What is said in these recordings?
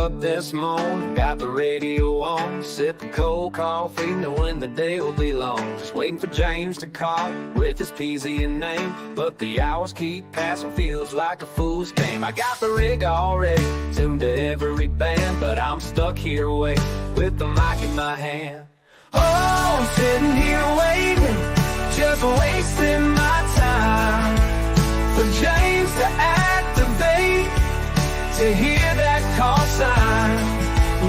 up this morning, got the radio on, sipping cold coffee, knowing the day will be long. Just waiting for James to call with his PZ name, but the hours keep passing, feels like a fool's game. I got the rig already, tuned to every band, but I'm stuck here waiting with the mic in my hand. Oh, I'm sitting here waiting, just wasting my time for James to activate, to hear that call sign.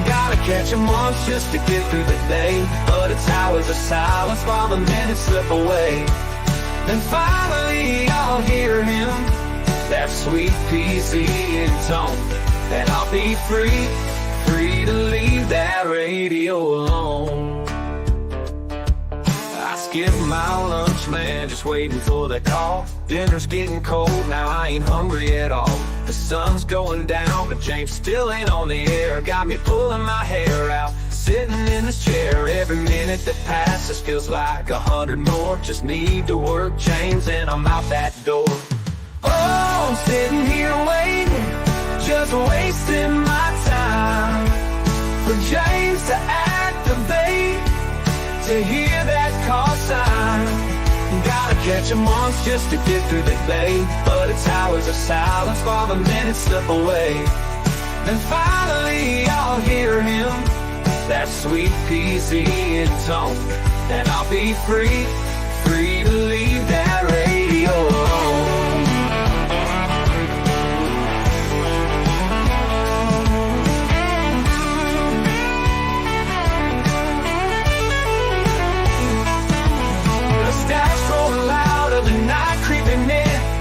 Gotta catch him once just to get through the day, but it's hours of silence while the minutes slip away. Then finally I'll hear him, that sweet PZ in tone, and I'll be free, free to leave that radio alone. I skip my lunch, man, just waiting for the call. Dinner's getting cold, now I ain't hungry at all. The sun's going down, but James still ain't on the air. Got me pulling my hair out, sitting in this chair. Every minute that passes feels like 100 more. Just need to work James and I'm out that door. Oh, I'm sitting here waiting, just wasting my time for James to activate, to hear that call sign. Gotta catch him once just to get through the day, but it's hours of silence while the minutes slip away. Then finally I'll hear him, that sweet PZ in tone, and I'll be free, free to leave that radio alone.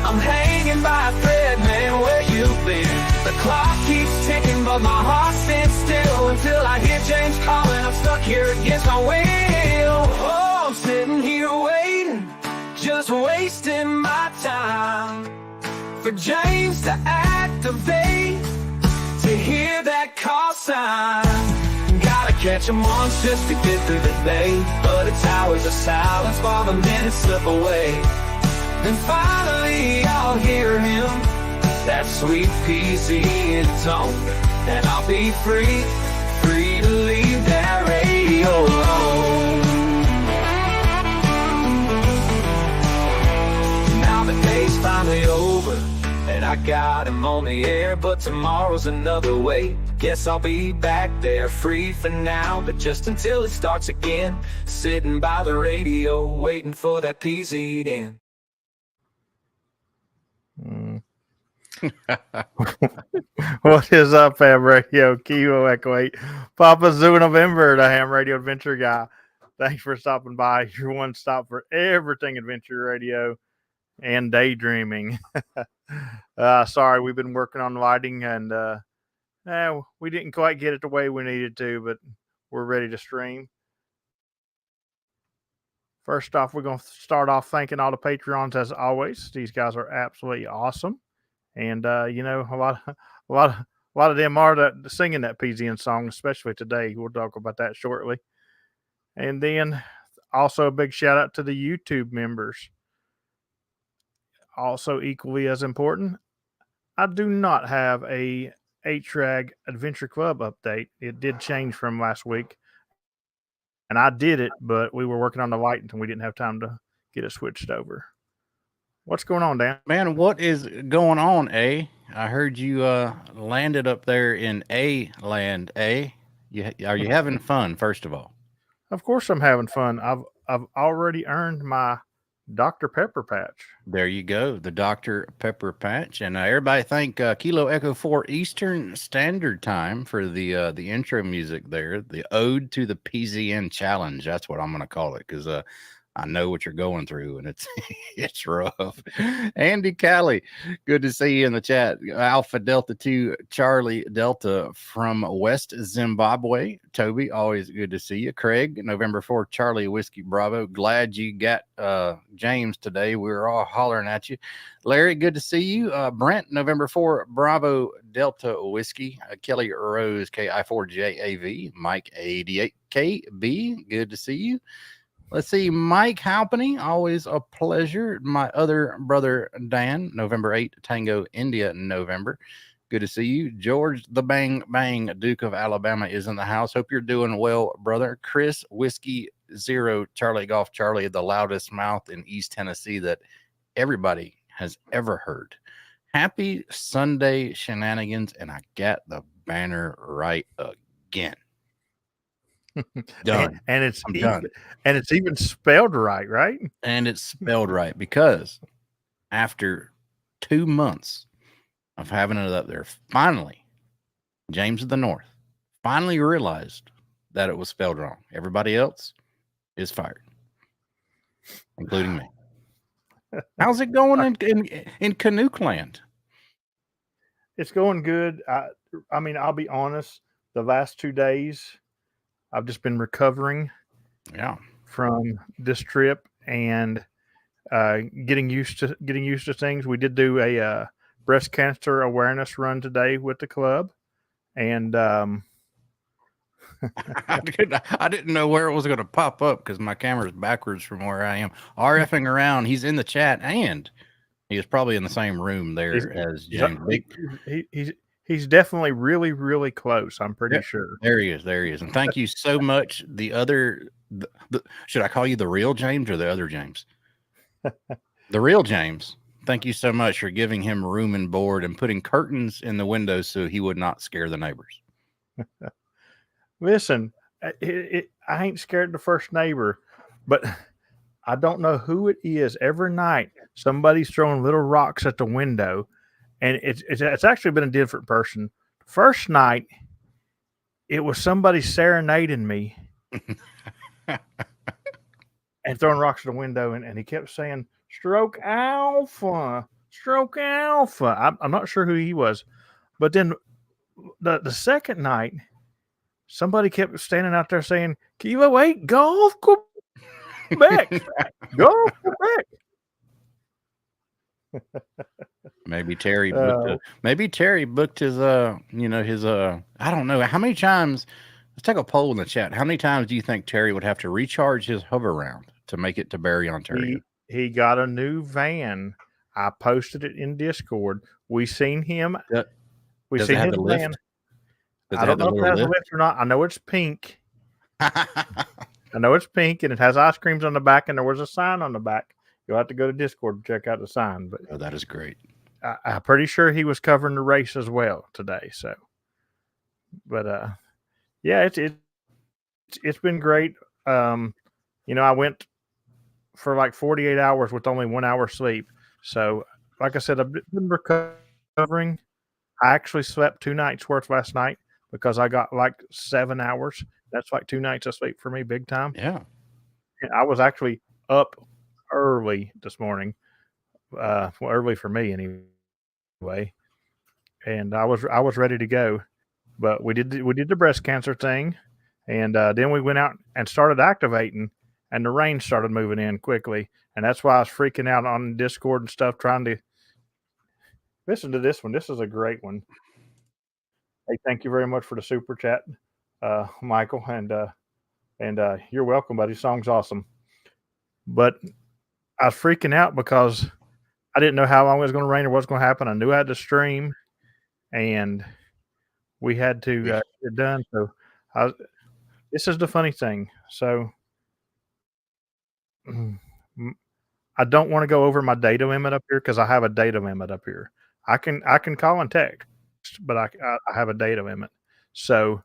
I'm hanging by a thread, man, where you been? The clock keeps ticking, but my heart stands still until I hear James calling. I'm stuck here against my will. Oh, I'm sitting here waiting, just wasting my time for James to activate, to hear that call sign. Gotta catch him once just to get through the day, but it's hours of silence while the minutes slip away. Then finally I'll hear him, that sweet PZ in tone, and I'll be free, free to leave that radio alone. Now the day's finally over, and I got him on the air, but tomorrow's another way. Guess I'll be back there, free for now, but just until it starts again, sitting by the radio, waiting for that PZ in. What is up, Ham Radio? Kilo Echo 8, Papa Zoo November, the Ham Radio Adventure Guy. Thanks for stopping by. Your one stop for everything adventure radio and daydreaming. Sorry, we've been working on lighting and we didn't quite get it the way we needed to, but we're ready to stream. First off, we're going to start off thanking all the Patreons as always. These guys are absolutely awesome. And, you know, a lot of them are singing that PZN song, especially today. We'll talk about that shortly. And then also a big shout out to the YouTube members. Also equally as important, I do not have a 8-Trag Adventure Club update. It did change from last week. And I did it, but we were working on the light and we didn't have time to get it switched over. What's going on, Dan? Man, what is going on, A? I heard you landed up there in A land, A. Are you having fun, first of all? Of course I'm having fun. I've already earned my Dr. Pepper patch. There you go, the Dr. Pepper patch. And everybody thank Kilo Echo 4 Eastern Standard Time for the intro music there, the Ode to the PZN Challenge. That's what I'm going to call it, because I know what you're going through, and it's it's rough. Andy Callie, good to see you in the chat. Alpha Delta 2 Charlie Delta from West Zimbabwe. Toby, always good to see you. Craig, November 4 Charlie Whiskey Bravo. Glad you got James today. We were all hollering at you. Larry, good to see you. Brent, November 4 Bravo Delta Whiskey. Kelly Rose KI4JAV. Mike 88KB, good to see you. Let's see, Mike Halpany, always a pleasure. My other brother, Dan, November 8, Tango, India, November. Good to see you. George the Bang Bang, Duke of Alabama, is in the house. Hope you're doing well, brother. Chris Whiskey Zero, Charlie Golf Charlie, the loudest mouth in East Tennessee that everybody has ever heard. Happy Sunday shenanigans, and I got the banner right again. Done. And it's I'm even, done. and it's even spelled right? And it's spelled right because after 2 months of having it up there, finally, James of the North finally realized that it was spelled wrong. Everybody else is fired, including me. How's it going in Canuck land? It's going good. I mean, I'll be honest. The last 2 days, I've just been recovering from this trip and getting used to things. We did do a breast cancer awareness run today with the club, and I didn't know where it was going to pop up because my camera's backwards from where I am. RFing around. He's in the chat, and he is probably in the same room there as James. He's definitely really, really close. I'm pretty sure. There he is. And thank you so much. Should I call you the real James or the other James? The real James. Thank you so much for giving him room and board and putting curtains in the windows so he would not scare the neighbors. Listen, I ain't scared the first neighbor, but I don't know who it is. Every night, somebody's throwing little rocks at the window, and it's actually been a different person. First night, it was somebody serenading me and throwing rocks at the window, and he kept saying, "Stroke Alpha, Stroke Alpha." I'm not sure who he was, but then the second night, somebody kept standing out there saying, "Kilo 8 Golf Quebec, Golf Quebec." Maybe Terry booked his I don't know how many times. Let's take a poll in the chat. How many times do you think Terry would have to recharge his hover round to make it to Barrie, Ontario? He got a new van. I posted it in Discord. We seen him. We seen his van. I don't know if it has a lift or not. I know it's pink. I know it's pink, and it has ice creams on the back, and there was a sign on the back. You'll have to go to Discord to check out the sign. But that is great. I'm pretty sure he was covering the race as well today. So, but yeah, it's been great. I went for like 48 hours with only 1 hour sleep. So, like I said, I've been recovering. I actually slept 2 nights worth last night because I got like 7 hours. That's like 2 nights of sleep for me, big time. Yeah. And I was actually up early this morning. Early for me anyway. And I was ready to go. But we did the breast cancer thing, and then we went out and started activating, and the rain started moving in quickly, and that's why I was freaking out on Discord and stuff, trying to listen to this one. This is a great one. Hey, thank you very much for the super chat, Michael, and you're welcome, buddy. Song's awesome. But I was freaking out because I didn't know how long it was going to rain or what's going to happen. I knew I had to stream, and we had to get it done. So this is the funny thing. So I don't want to go over my data limit up here because I have a data limit up here. I can call and text, but I have a data limit. So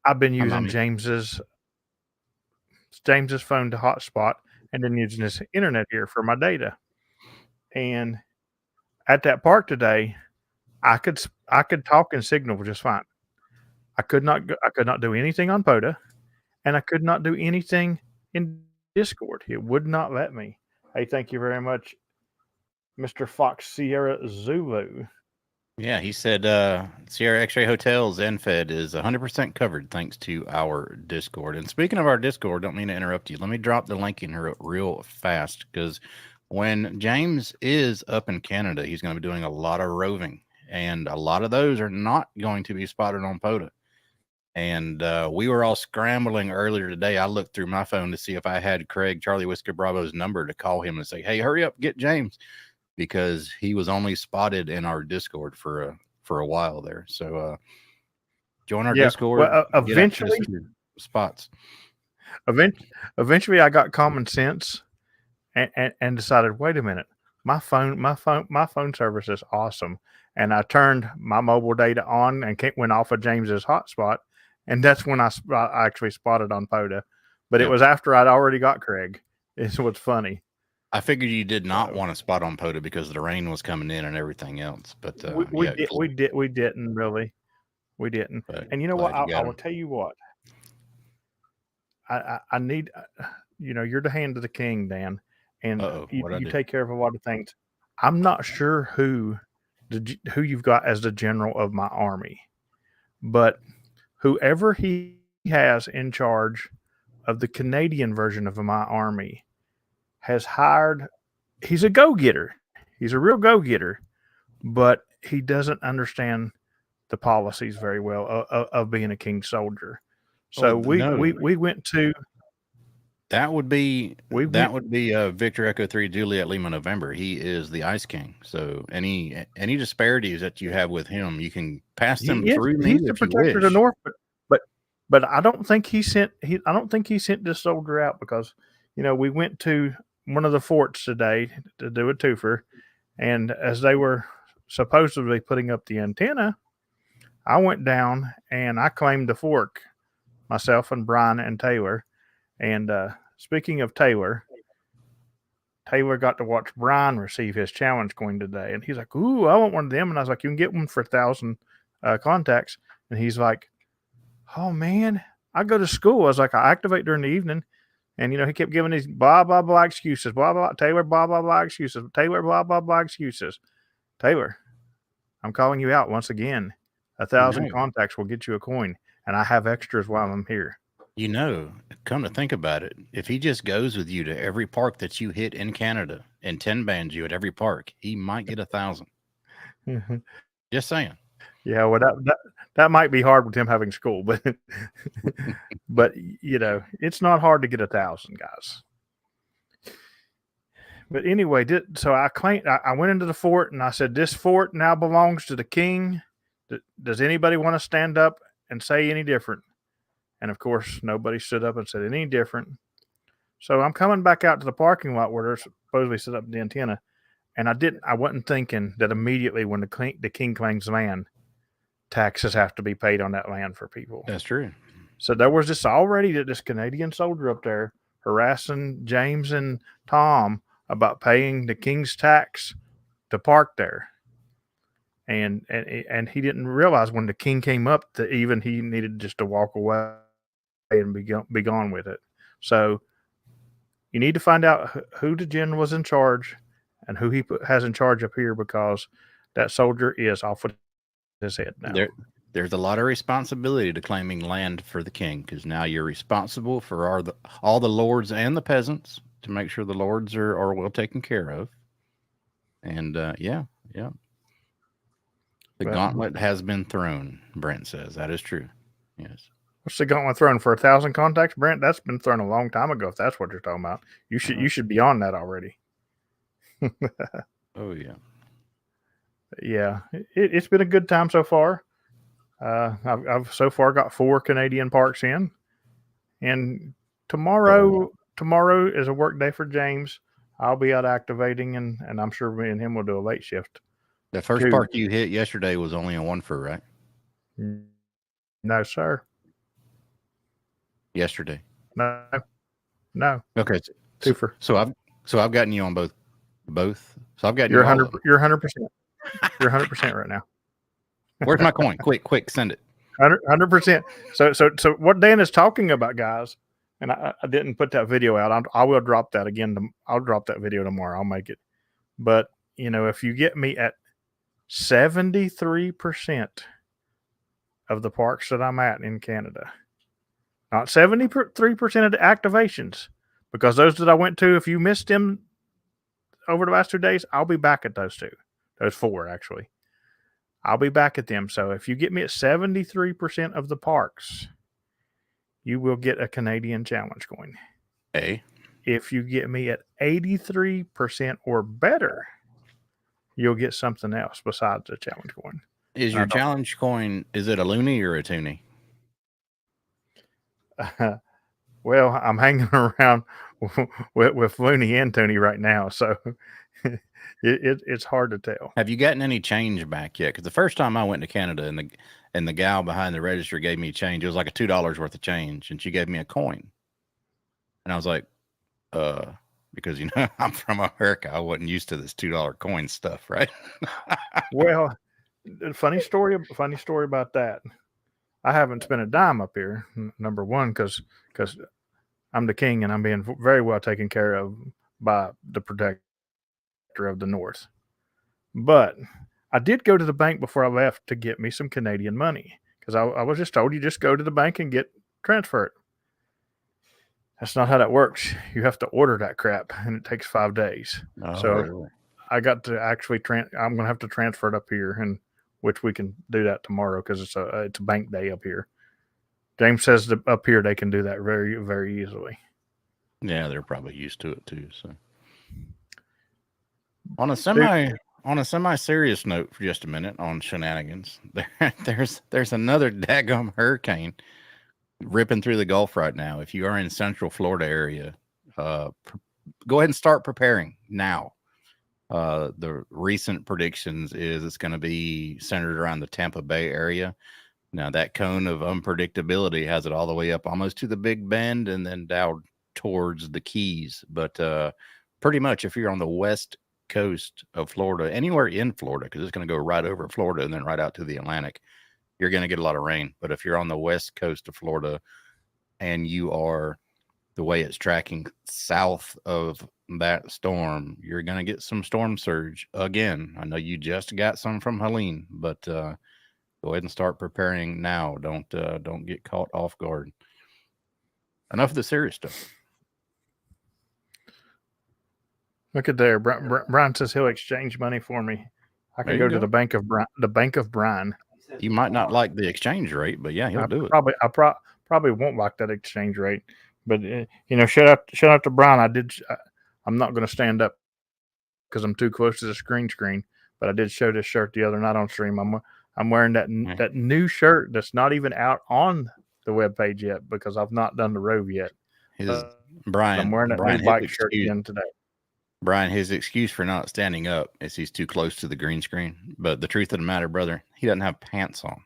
I've been using James's phone to hotspot and then using his internet here for my data. And at that park today, I could talk and signal just fine. I could not do anything on POTA, and I could not do anything in Discord. It would not let me. Hey, thank you very much, Mr. Fox Sierra Zulu. Yeah, he said Sierra X-Ray Hotels NFED is 100% covered thanks to our Discord. And speaking of our Discord, don't mean to interrupt you. Let me drop the link in here real fast because when James is up in Canada, he's going to be doing a lot of roving. And a lot of those are not going to be spotted on POTA. And we were all scrambling earlier today. I looked through my phone to see if I had Craig, Charlie Whiskey Bravo's number to call him and say, hey, hurry up, get James. because he was only spotted in our Discord for a while there. So join our Yeah. Discord. Well, Get access eventually, to spots. eventually, I got common sense and decided, wait a minute, my phone service is awesome, and I turned my mobile data on and went off of James's hotspot, and that's when I actually spotted on POTA, but it Yep. was after I'd already got Craig. It's what's funny. I figured you did not So want a spot on POTA because the rain was coming in and everything else. But we yeah, didn't really, we didn't. but And you know what? glad you I got will him. tell you what. I need, you're the hand of the king, Dan, and What I you do? take care of a lot of things. I'm not sure who you've got as the general of my army, but whoever he has in charge of the Canadian version of my army has hired. He's a go getter. He's a real go getter, but he doesn't understand the policies very well of being a king soldier. Oh So no, we went to that would be we went Victor Echo 3 Juliet Lima November. He is the Ice King. So any disparities that you have with him, you can pass them through me he's the if you protector of the wish. North, but I don't think he sent this soldier out because we went to one of the forts today to do a twofer, and as they were supposedly putting up the antenna, I went down and I claimed the fort, myself and Brian and Taylor. And speaking of Taylor got to watch Brian receive his challenge coin today, and he's like, "Ooh, I want one of them." And I was like, "You can get one for 1,000 contacts." And he's like, "Oh man, I go to school." I was like, "I activate during the evening," and he kept giving these blah blah blah excuses, blah blah Taylor blah blah blah excuses, Taylor blah blah blah excuses. Taylor, I'm calling you out once again. 1,000 contacts will get you a coin, and I have extras while I'm here. Come to think about it, if he just goes with you to every park that you hit in Canada and 10 bands you at every park, he might get 1,000. Just saying. Yeah, well, that might be hard with him having school, but but it's not hard to get 1,000 guys. But anyway, so I went into the fort and I said, "This fort now belongs to the king. Does anybody want to stand up and say any different?" And of course, nobody stood up and said any different. So I'm coming back out to the parking lot where they're supposedly set up the antenna, and I wasn't thinking that immediately when the king claims land, taxes have to be paid on that land for people. That's true. So there was this Canadian soldier up there harassing James and Tom about paying the king's tax to park there. And he didn't realize when the king came up that even he needed just to walk away and be gone with it. So you need to find out who the general was in charge and who he has in charge up here, because that soldier is off with his head now. There's a lot of responsibility to claiming land for the king, because now you're responsible for all the lords and the peasants to make sure the lords are well taken care of. And yeah. The gauntlet has been thrown, Brent says. That is true. Yes. What's the gauntlet thrown for 1,000 contacts, Brent? That's been thrown a long time ago. If that's what you're talking about, you should be on that already. Oh yeah. Yeah, it's been a good time so far. I've so far got 4 Canadian parks in, and tomorrow is a work day for James. I'll be out activating, and I'm sure me and him will do a late shift. The first park you hit yesterday was only a 1 for, right? No, sir. Yesterday. No. Okay. 2 for. So I've gotten you on both. So I've got You're you. 100%. You're 100%. You're 100% right now. Where's my coin? Quick, send it. 100%. So what Dan is talking about, guys, and I didn't put that video out. I will drop that again. I'll drop that video tomorrow. I'll make it. But if you get me at 73% of the parks that I'm at in Canada, not 73% of the activations, because those that I went to, if you missed them over the last 2 days, I'll be back at those 4 actually. I'll be back at them. So if you get me at 73% of the parks, you will get a Canadian challenge coin. Hey. If you get me at 83% or better, you'll get something else besides the challenge coin. Is your challenge coin, is it a loony or a toonie? Well, I'm hanging around with Looney and Tony right now, so it's hard to tell. Have you gotten any change back yet? Because the first time I went to Canada and the gal behind the register gave me change, it was like a $2 worth of change, and she gave me a coin, and I was like, because I'm from America, I wasn't used to this $2 coin stuff, right? Well, funny story about that. I haven't spent a dime up here. Number one, because I'm the king and I'm being very well taken care of by the protector of the North. But I did go to the bank before I left to get me some Canadian money because I was just told you just go to the bank and transfer it. That's not how that works. You have to order that crap, and it takes 5 days. So really? I got to actually I'm going to have to transfer it up here, and which we can do that tomorrow because it's a bank day up here. James says that up here they can do that very, very easily. Yeah, they're probably used to it too. So, on a semi serious note, for just a minute on shenanigans, there's another daggum hurricane ripping through the Gulf right now. If you are in Central Florida area, go ahead and start preparing now. The recent predictions is it's going to be centered around the Tampa Bay area. Now that cone of unpredictability has it all the way up almost to the Big Bend and then down towards the Keys. But pretty much if you're on the west coast of Florida, anywhere in Florida, because it's going to go right over Florida and then right out to the Atlantic, you're going to get a lot of rain. But if you're on the west coast of Florida and you are the way it's tracking south of that storm, you're going to get some storm surge again. I know you just got some from Helene, but go ahead and start preparing now. Don't get caught off guard. Enough of the serious stuff. Look at there. Brian says he'll exchange money for me. I can go to the Bank of Brian. You might not like the exchange rate, but yeah, he'll do it. I probably won't like that exchange rate. But shout out to Brian. I'm not going to stand up because I'm too close to the screen. But I did show this shirt the other night on stream. I'm wearing that new shirt that's not even out on the webpage yet because I've not done the Rove yet. I'm wearing that new bike shirt again today. Brian, his excuse for not standing up is he's too close to the green screen. But the truth of the matter, brother, he doesn't have pants on.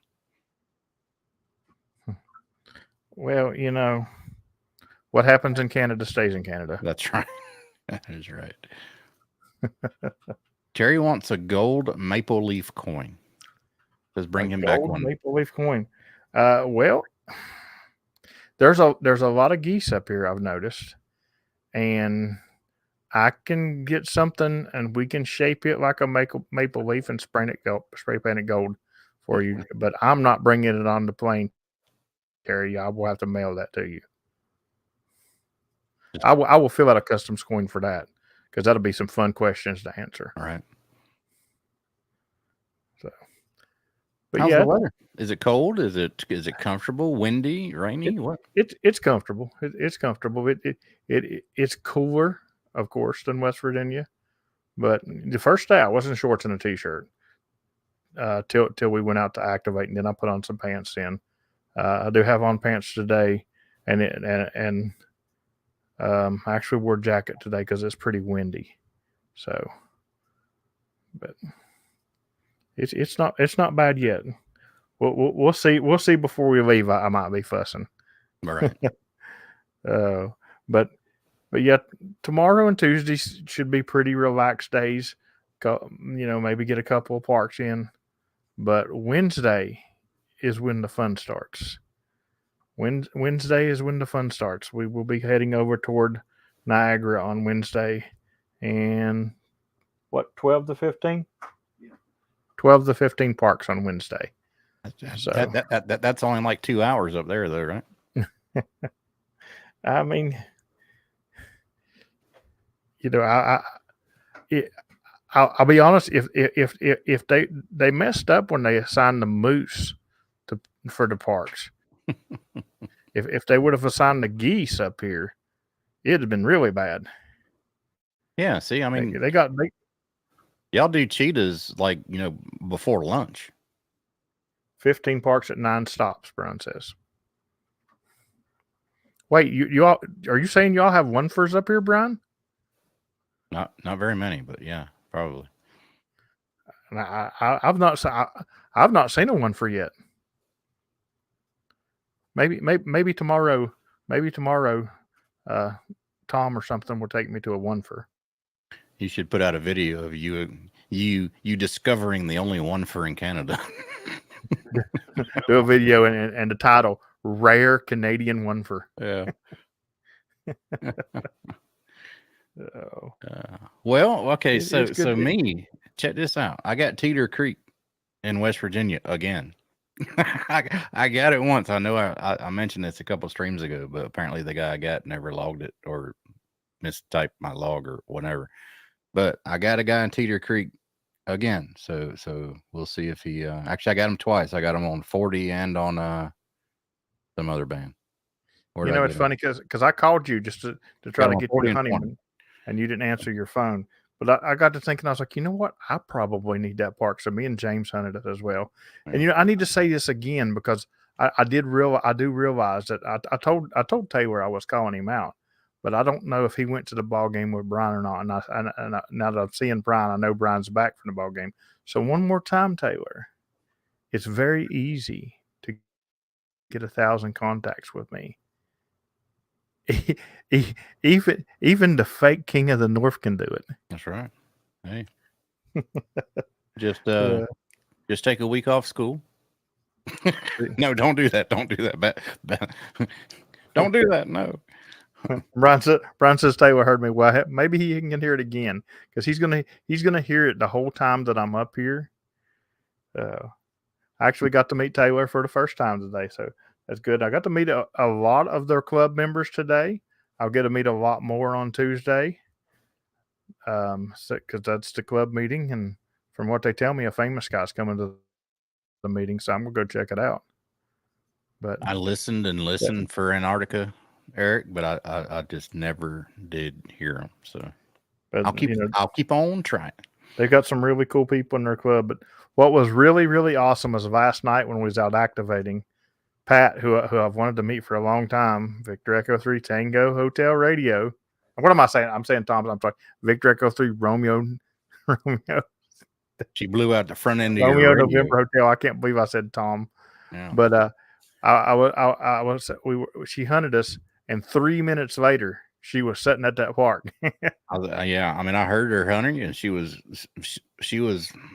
Well, what happens in Canada stays in Canada. That's right. That is right. Jerry wants a gold maple leaf coin. Let's bring him back one. Maple leaf coin. Well, there's a lot of geese up here, I've noticed. And I can get something and we can shape it like a maple leaf and spray paint it gold for you. But I'm not bringing it on the plane, Terry. I will have to mail that to you. I will fill out a customs coin for that because that'll be some fun questions to answer. All right. So, but how's the weather? Is it cold? Is it comfortable? Windy? Rainy? What? It's comfortable. It's comfortable. It's cooler, of course, than West Virginia. But the first day I was in shorts and a t-shirt till we went out to activate, and then I put on some pants. I do have on pants today, and I actually wore a jacket today because it's pretty windy. So, but it's not bad yet. We'll see. We'll see before we leave. I might be fussing. All right. But yeah, tomorrow and Tuesday should be pretty relaxed days. Maybe get a couple of parks in. But Wednesday is when the fun starts. Wednesday is when the fun starts. We will be heading over toward Niagara on Wednesday, and 12 to 15? Yeah. 12 to 15 parks on Wednesday. So that's only like 2 hours up there, though, right? I mean, I'll be honest. If they messed up when they assigned the moose for the parks, if they would have assigned the geese up here, it'd have been really bad. Yeah. See, I mean, Y'all do cheetahs like, before lunch. 15 parks at 9 stops, Brian says. Wait, you all are you saying y'all have one-fers up here, Brian? Not very many, but yeah, probably. And I've not seen a one-fer yet. Maybe tomorrow. Maybe tomorrow, Tom or something will take me to a one-fer. You should put out a video of you discovering the only one-fer in Canada. Do a video and the title "Rare Canadian One-fer." Yeah. Oh. Well, okay, It's so good. me, check this out. I got Teeter Creek in West Virginia again. I got it once. I know I mentioned this a couple streams ago, but apparently the guy I got never logged it or mistyped my log or whatever. But I got a guy in Teeter Creek again. So we'll see if he actually I got him twice. I got him on 40 and on some other band. It's funny because I called you just to try to get you to Honeyman, and you didn't answer your phone. But I got to thinking, I was like, you know what? I probably need that park. So me and James hunted it as well. Yeah. And I need to say this again because I do realize that I told Taylor I was calling him out, but I don't know if he went to the ball game with Brian or not. And now that I'm seeing Brian, I know Brian's back from the ball game. So one more time, Taylor, it's very easy to get 1,000 contacts with me. Even the fake king of the north can do it. That's right. Hey, just take a week off school. No, don't do that. Don't do that. Don't do that. No. Brian says Taylor heard me. Well, maybe he can hear it again because he's gonna hear it the whole time that I'm up here. I actually got to meet Taylor for the first time today, so that's good. I got to meet a lot of their club members today. I'll get to meet a lot more on Tuesday, because that's the club meeting. And from what they tell me, a famous guy's coming to the meeting, so I'm gonna go check it out. But I listened for Antarctica, Eric, but I just never did hear him. So I'll keep on trying. They've got some really cool people in their club. But what was really, really awesome was last night when we was out activating. Pat, who I've wanted to meet for a long time, Victor Echo 3 Tango Hotel Radio. What am I saying? I'm saying Tom. I'm sorry. Victor Echo 3 Romeo. She blew out the front end of Romeo your radio. November Hotel. I can't believe I said Tom. Yeah. But she hunted us, and 3 minutes later she was sitting at that park. Yeah, I mean, I heard her hunting, and she was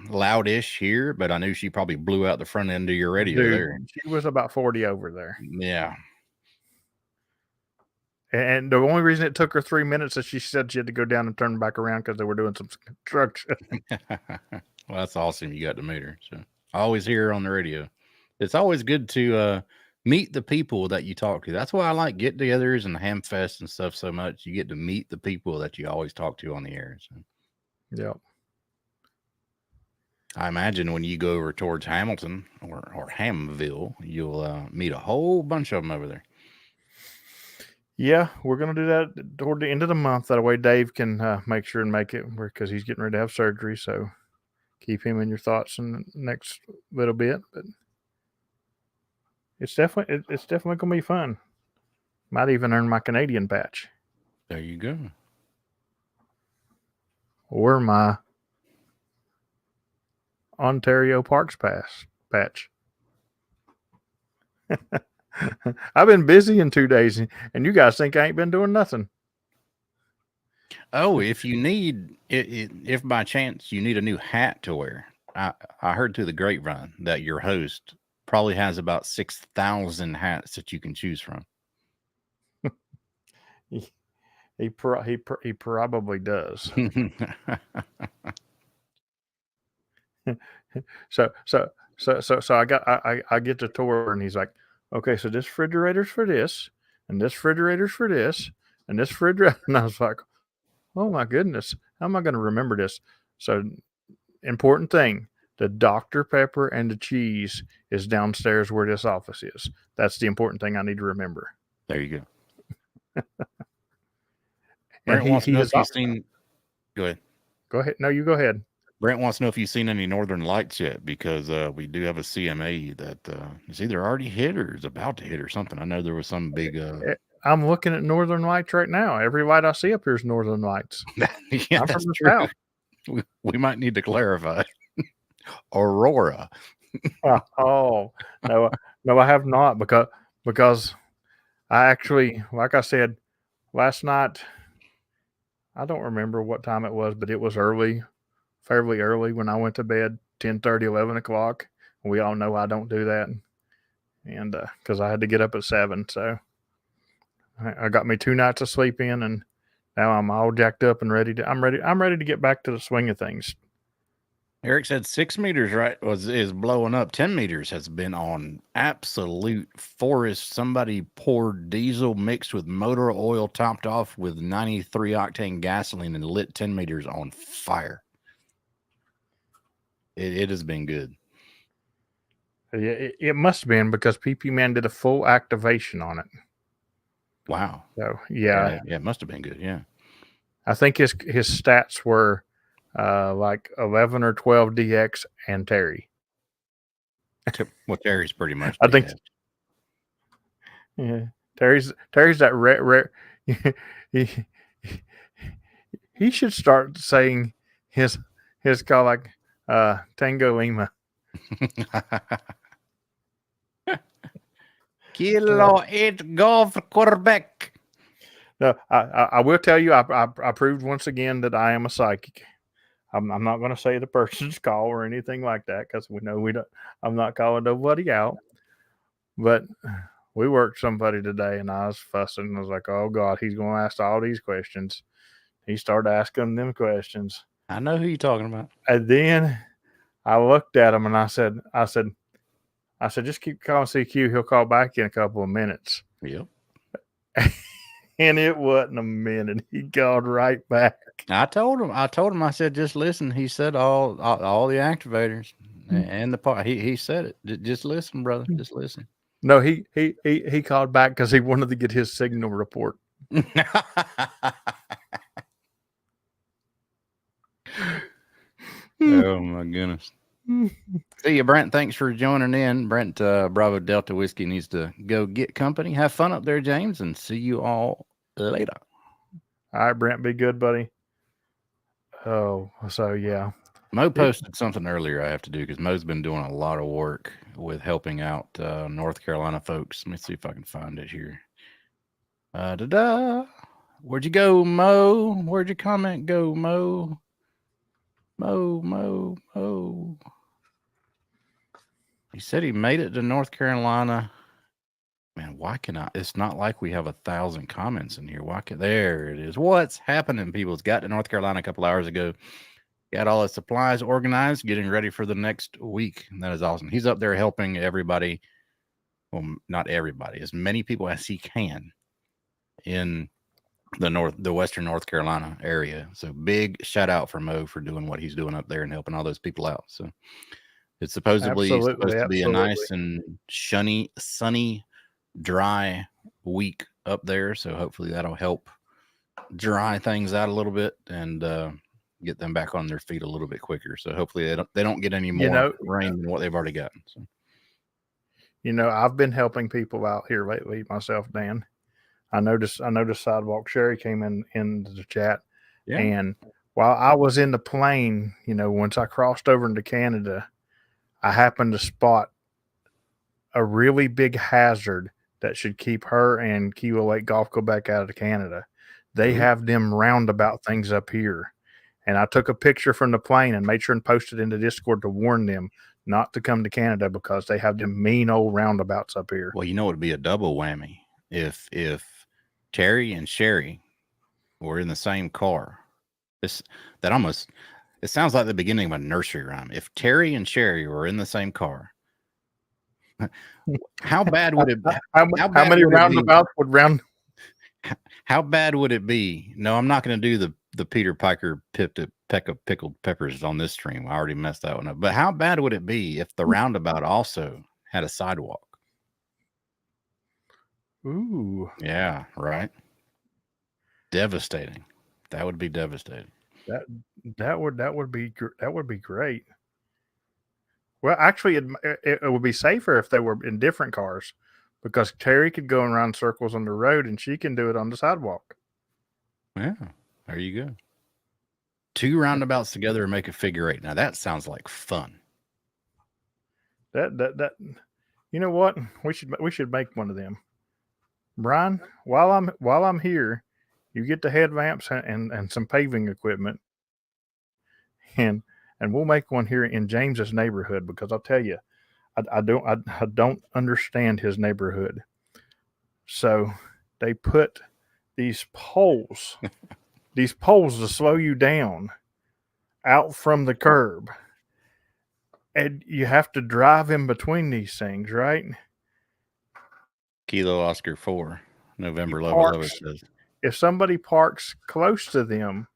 loudish here, but I knew she probably blew out the front end of your radio there. She was about 40 over there. Yeah. And the only reason it took her 3 minutes is she said she had to go down and turn back around because they were doing some construction. Well, that's awesome. You got to meet her. So I always hear her on the radio. It's always good to meet the people that you talk to. That's why I like get-togethers and ham fest and stuff so much. You get to meet the people that you always talk to on the air. So. Yeah. I imagine when you go over towards Hamilton or Hamville, you'll meet a whole bunch of them over there. Yeah, we're going to do that toward the end of the month. That way Dave can make sure and make it because he's getting ready to have surgery. So keep him in your thoughts in the next little bit. But it's definitely going to be fun. Might even earn my Canadian patch. There you go. Or my Ontario Parks patch. I've been busy in 2 days, and you guys think I ain't been doing nothing. Oh, if you need if by chance you need a new hat to wear, I heard through the grapevine that your host probably has about 6,000 hats that you can choose from. He probably does. So I get the tour, and he's like, okay, so this refrigerator's for this, and this refrigerator's for this, and this refrigerator. And I was like, oh my goodness, how am I going to remember this? So, important thing, the Dr. Pepper and the cheese is downstairs where this office is. That's the important thing I need to remember. There you go. And he has seen. Go ahead. Go ahead. No, you go ahead. Brent wants to know if you've seen any Northern Lights yet, because we do have a CMA that is either already hit or is about to hit or something. I know there was some big. I'm looking at Northern Lights right now. Every light I see up here is Northern Lights. Yeah, I'm that's from the true. South. We might need to clarify. Aurora. Oh no, no, I have not because I actually, like I said last night, I don't remember what time it was, but it was early, fairly early when I went to bed, 10:30, 11 o'clock. We all know I don't do that, and because I had to get up at 7, so I got me 2 nights of sleep in, and now I'm all jacked up and ready to. I'm ready to get back to the swing of things. Eric said 6 meters, right, is blowing up. 10 meters has been on absolute forest. Somebody poured diesel mixed with motor oil, topped off with 93 octane gasoline, and lit 10 meters on fire. It has been good. Yeah, it must have been because PP Man did a full activation on it. Wow. So yeah, it must have been good. Yeah. I think his stats were like 11 or 12 DX and Terry. Well, Terry's pretty much. I think. Yeah, Terry's that rare. he, he should start saying his call like Tango Lima. Kilo 8 golf Quebec. No, I will tell you, I proved once again that I am a psychic. I'm not going to say the person's call or anything like that because we know we don't. I'm not calling nobody out. But we worked somebody today, and I was fussing. I was like, "Oh God, he's going to ask all these questions." He started asking them questions. I know who you're talking about. And then I looked at him and I said, just keep calling CQ. He'll call back in a couple of minutes. Yep. And it wasn't a minute. He called right back. I told him. I said, just listen. He said all the activators and the part. He said it. Just listen, brother. Just listen. No, he called back because he wanted to get his signal report. Oh my goodness. See you, Brent. Thanks for joining in. Brent, Bravo Delta Whiskey needs to go get company. Have fun up there, James, and see you all later. All right, Brent, be good, buddy. Oh, so yeah. Mo posted something earlier I have to do because Mo's been doing a lot of work with helping out North Carolina folks. Let me see if I can find it here. Where'd you go, Mo? Where'd your comment go, Mo? Mo. He said he made it to North Carolina. Man, why can I? It's not like we have 1,000 comments in here. There it is. What's happening, people? It's got to North Carolina a couple hours ago. Got all his supplies organized, getting ready for the next week. And that is awesome. He's up there helping everybody. Well, not everybody, as many people as he can in the Western North Carolina area. So big shout out for Mo for doing what he's doing up there and helping all those people out. So it's supposed to be a nice and sunny, dry week up there. So hopefully that'll help dry things out a little bit and get them back on their feet a little bit quicker. So hopefully they don't get any more rain than what they've already gotten. So. I've been helping people out here lately myself, Dan. I noticed Sidewalk Sherry came into the chat. Yeah. And while I was in the plane, once I crossed over into Canada, I happened to spot a really big hazard that should keep her and Kilo 8 Golf Quebec out of Canada. They have them roundabout things up here. And I took a picture from the plane and made sure and posted into Discord to warn them not to come to Canada because they have them mean old roundabouts up here. Well, it would be a double whammy if Terry and Sherry were in the same car. It sounds like the beginning of a nursery rhyme. If Terry and Sherry were in the same car, how bad would it be? How many roundabouts would round? How bad would it be? No, I'm not going to do the Peter Piker peck of pickled peppers on this stream. I already messed that one up. But how bad would it be if the roundabout also had a sidewalk? Ooh. Yeah, right. Devastating. That would be devastating. That would be great. Well, actually, it would be safer if they were in different cars, because Terry could go around circles on the road and she can do it on the sidewalk. Yeah, there you go. 2 roundabouts together and make a figure 8. Now that sounds like fun. That you know what? We should make one of them. Brian, while I'm here, you get the headlamps and some paving equipment, and we'll make one here in James's neighborhood, because I'll tell you, I don't understand his neighborhood. So they put these poles to slow you down out from the curb, and you have to drive in between these things, right? Kilo Oscar 4, November 11. It says. If somebody parks close to them,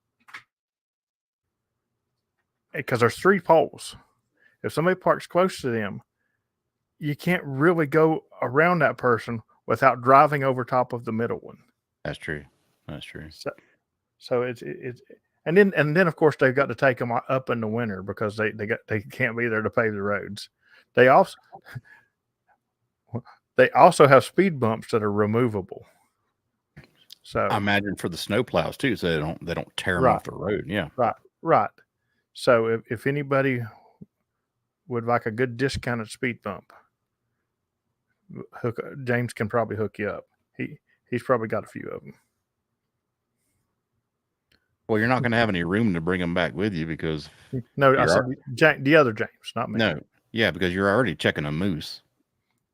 because there's 3 poles, if somebody parks close to them, you can't really go around that person without driving over top of the middle one. That's true. So it's and then of course they've got to take them up in the winter, because they can't be there to pave the roads. They also have speed bumps that are removable. So I imagine for the snow plows too, so they don't tear them off the road. Yeah. Right. So if anybody would like a good discounted speed bump, James can probably hook you up. He's probably got a few of them. Well, you're not going to have any room to bring them back with you, because no, I said the other James, not me. No, yeah, because you're already checking a moose.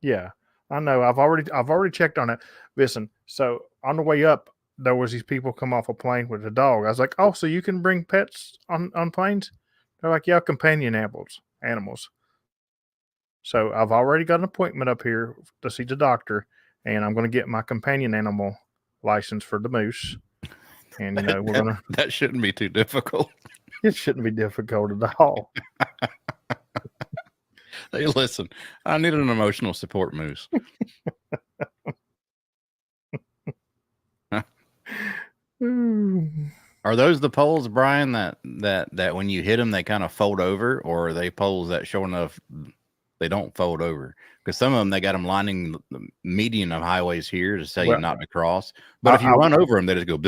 Yeah, I know. I've already checked on it. Listen, so on the way up, there was these people come off a plane with a dog. I was like, oh, so you can bring pets on planes? They're like, yeah, companion animals. So I've already got an appointment up here to see the doctor, and I'm going to get my companion animal license for the moose. And that shouldn't be too difficult. It shouldn't be difficult at all. Hey, listen, I need an emotional support moose. Are those the poles, Brian, that when you hit them they kind of fold over, or are they poles that sure enough they don't fold over? Because some of them, they got them lining the median of highways here to tell you not to cross. But if you run over them, they just go.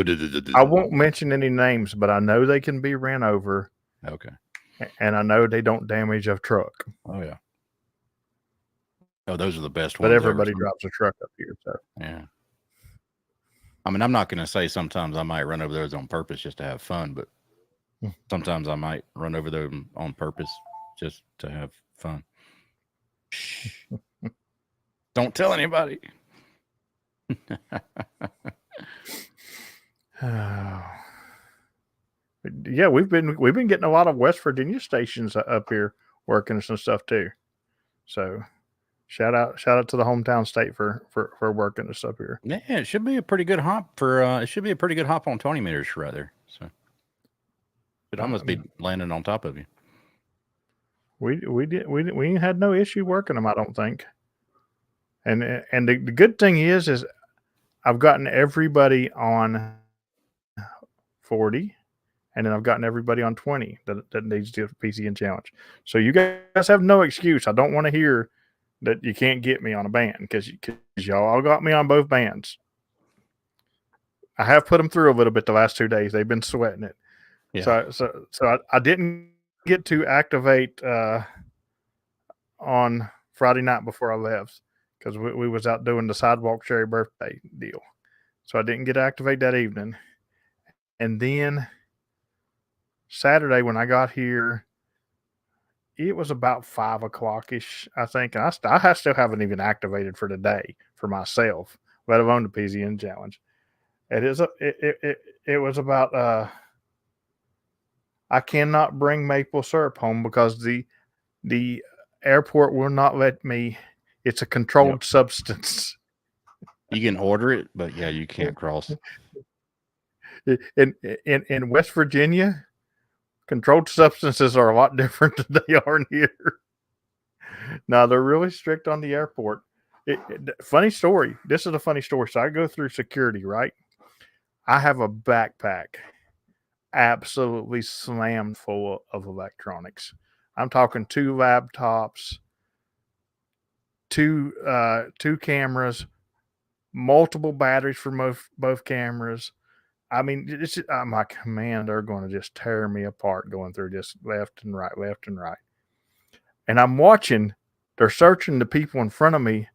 I won't mention any names, but I know they can be ran over. Okay. And I know they don't damage a truck. Oh yeah. Oh, those are the best ones. But everybody ever. drops a truck up here, so yeah. I mean, I'm not going to say sometimes I might run over those on purpose just to have fun, but sometimes I might run over them on purpose just to have fun. Don't tell anybody. Yeah, we've been getting a lot of West Virginia stations up here working and some stuff too. So shout out to the hometown state for working and stuff here. Yeah, it should be a pretty good hop on 20 meters right there. So it almost be landing on top of you. We had no issue working them, I don't think. And the good thing is I've gotten everybody on 40, and then I've gotten everybody on 20 that needs to do a PCN challenge. So you guys have no excuse. I don't want to hear that you can't get me on a band, because y'all all got me on both bands. I have put them through a little bit the last 2 days. They've been sweating it. Yeah. So I didn't get to activate on Friday night before I left, because we was out doing the sidewalk cherry birthday deal. So I didn't get to activate that evening. And then Saturday when I got here, it was about 5 o'clock-ish, I think. And I still haven't even activated for today for myself, let alone the PZN challenge. It was about I cannot bring maple syrup home because the airport will not let me. It's a controlled substance. You can order it, but yeah, you can't cross. In West Virginia, controlled substances are a lot different than they are in here. Now, they're really strict on the airport. Funny story. This is a funny story. So I go through security, right? I have a backpack absolutely slammed full of electronics. I'm talking 2 laptops, 2 cameras, multiple batteries for both cameras. I mean, I'm like, man, they're going to just tear me apart going through just left and right, left and right. And I'm watching, they're searching the people in front of me,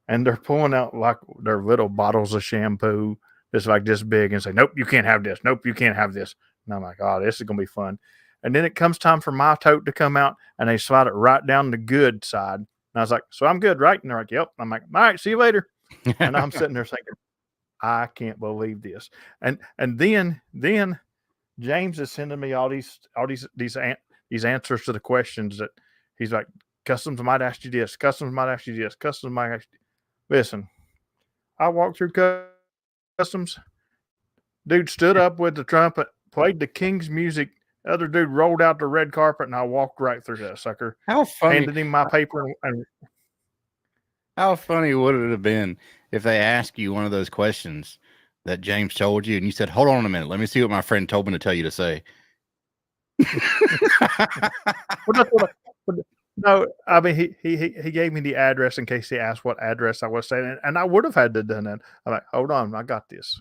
and they're pulling out like their little bottles of shampoo, just like this big, and say, nope, you can't have this. Nope, you can't have this. And I'm like, oh, this is going to be fun. And then it comes time for my tote to come out, and they slide it right down the good side. And I was like, so I'm good, right? And they're like, yep. I'm like, all right, see you later. And I'm sitting there thinking, I can't believe this. And then James is sending me all these answers to the questions that he's like, customs might ask you this, customs might ask you this, customs might ask you. Listen, I walked through customs. Dude stood up with the trumpet, played the King's music. Other dude rolled out the red carpet, and I walked right through that sucker. How funny! Handed him my paper. And how funny would it have been if they asked you one of those questions that James told you, and you said, "Hold on a minute, let me see what my friend told me to tell you to say." No, I mean he gave me the address in case he asked what address I was saying, and I would have had to done that. I'm like, hold on, I got this.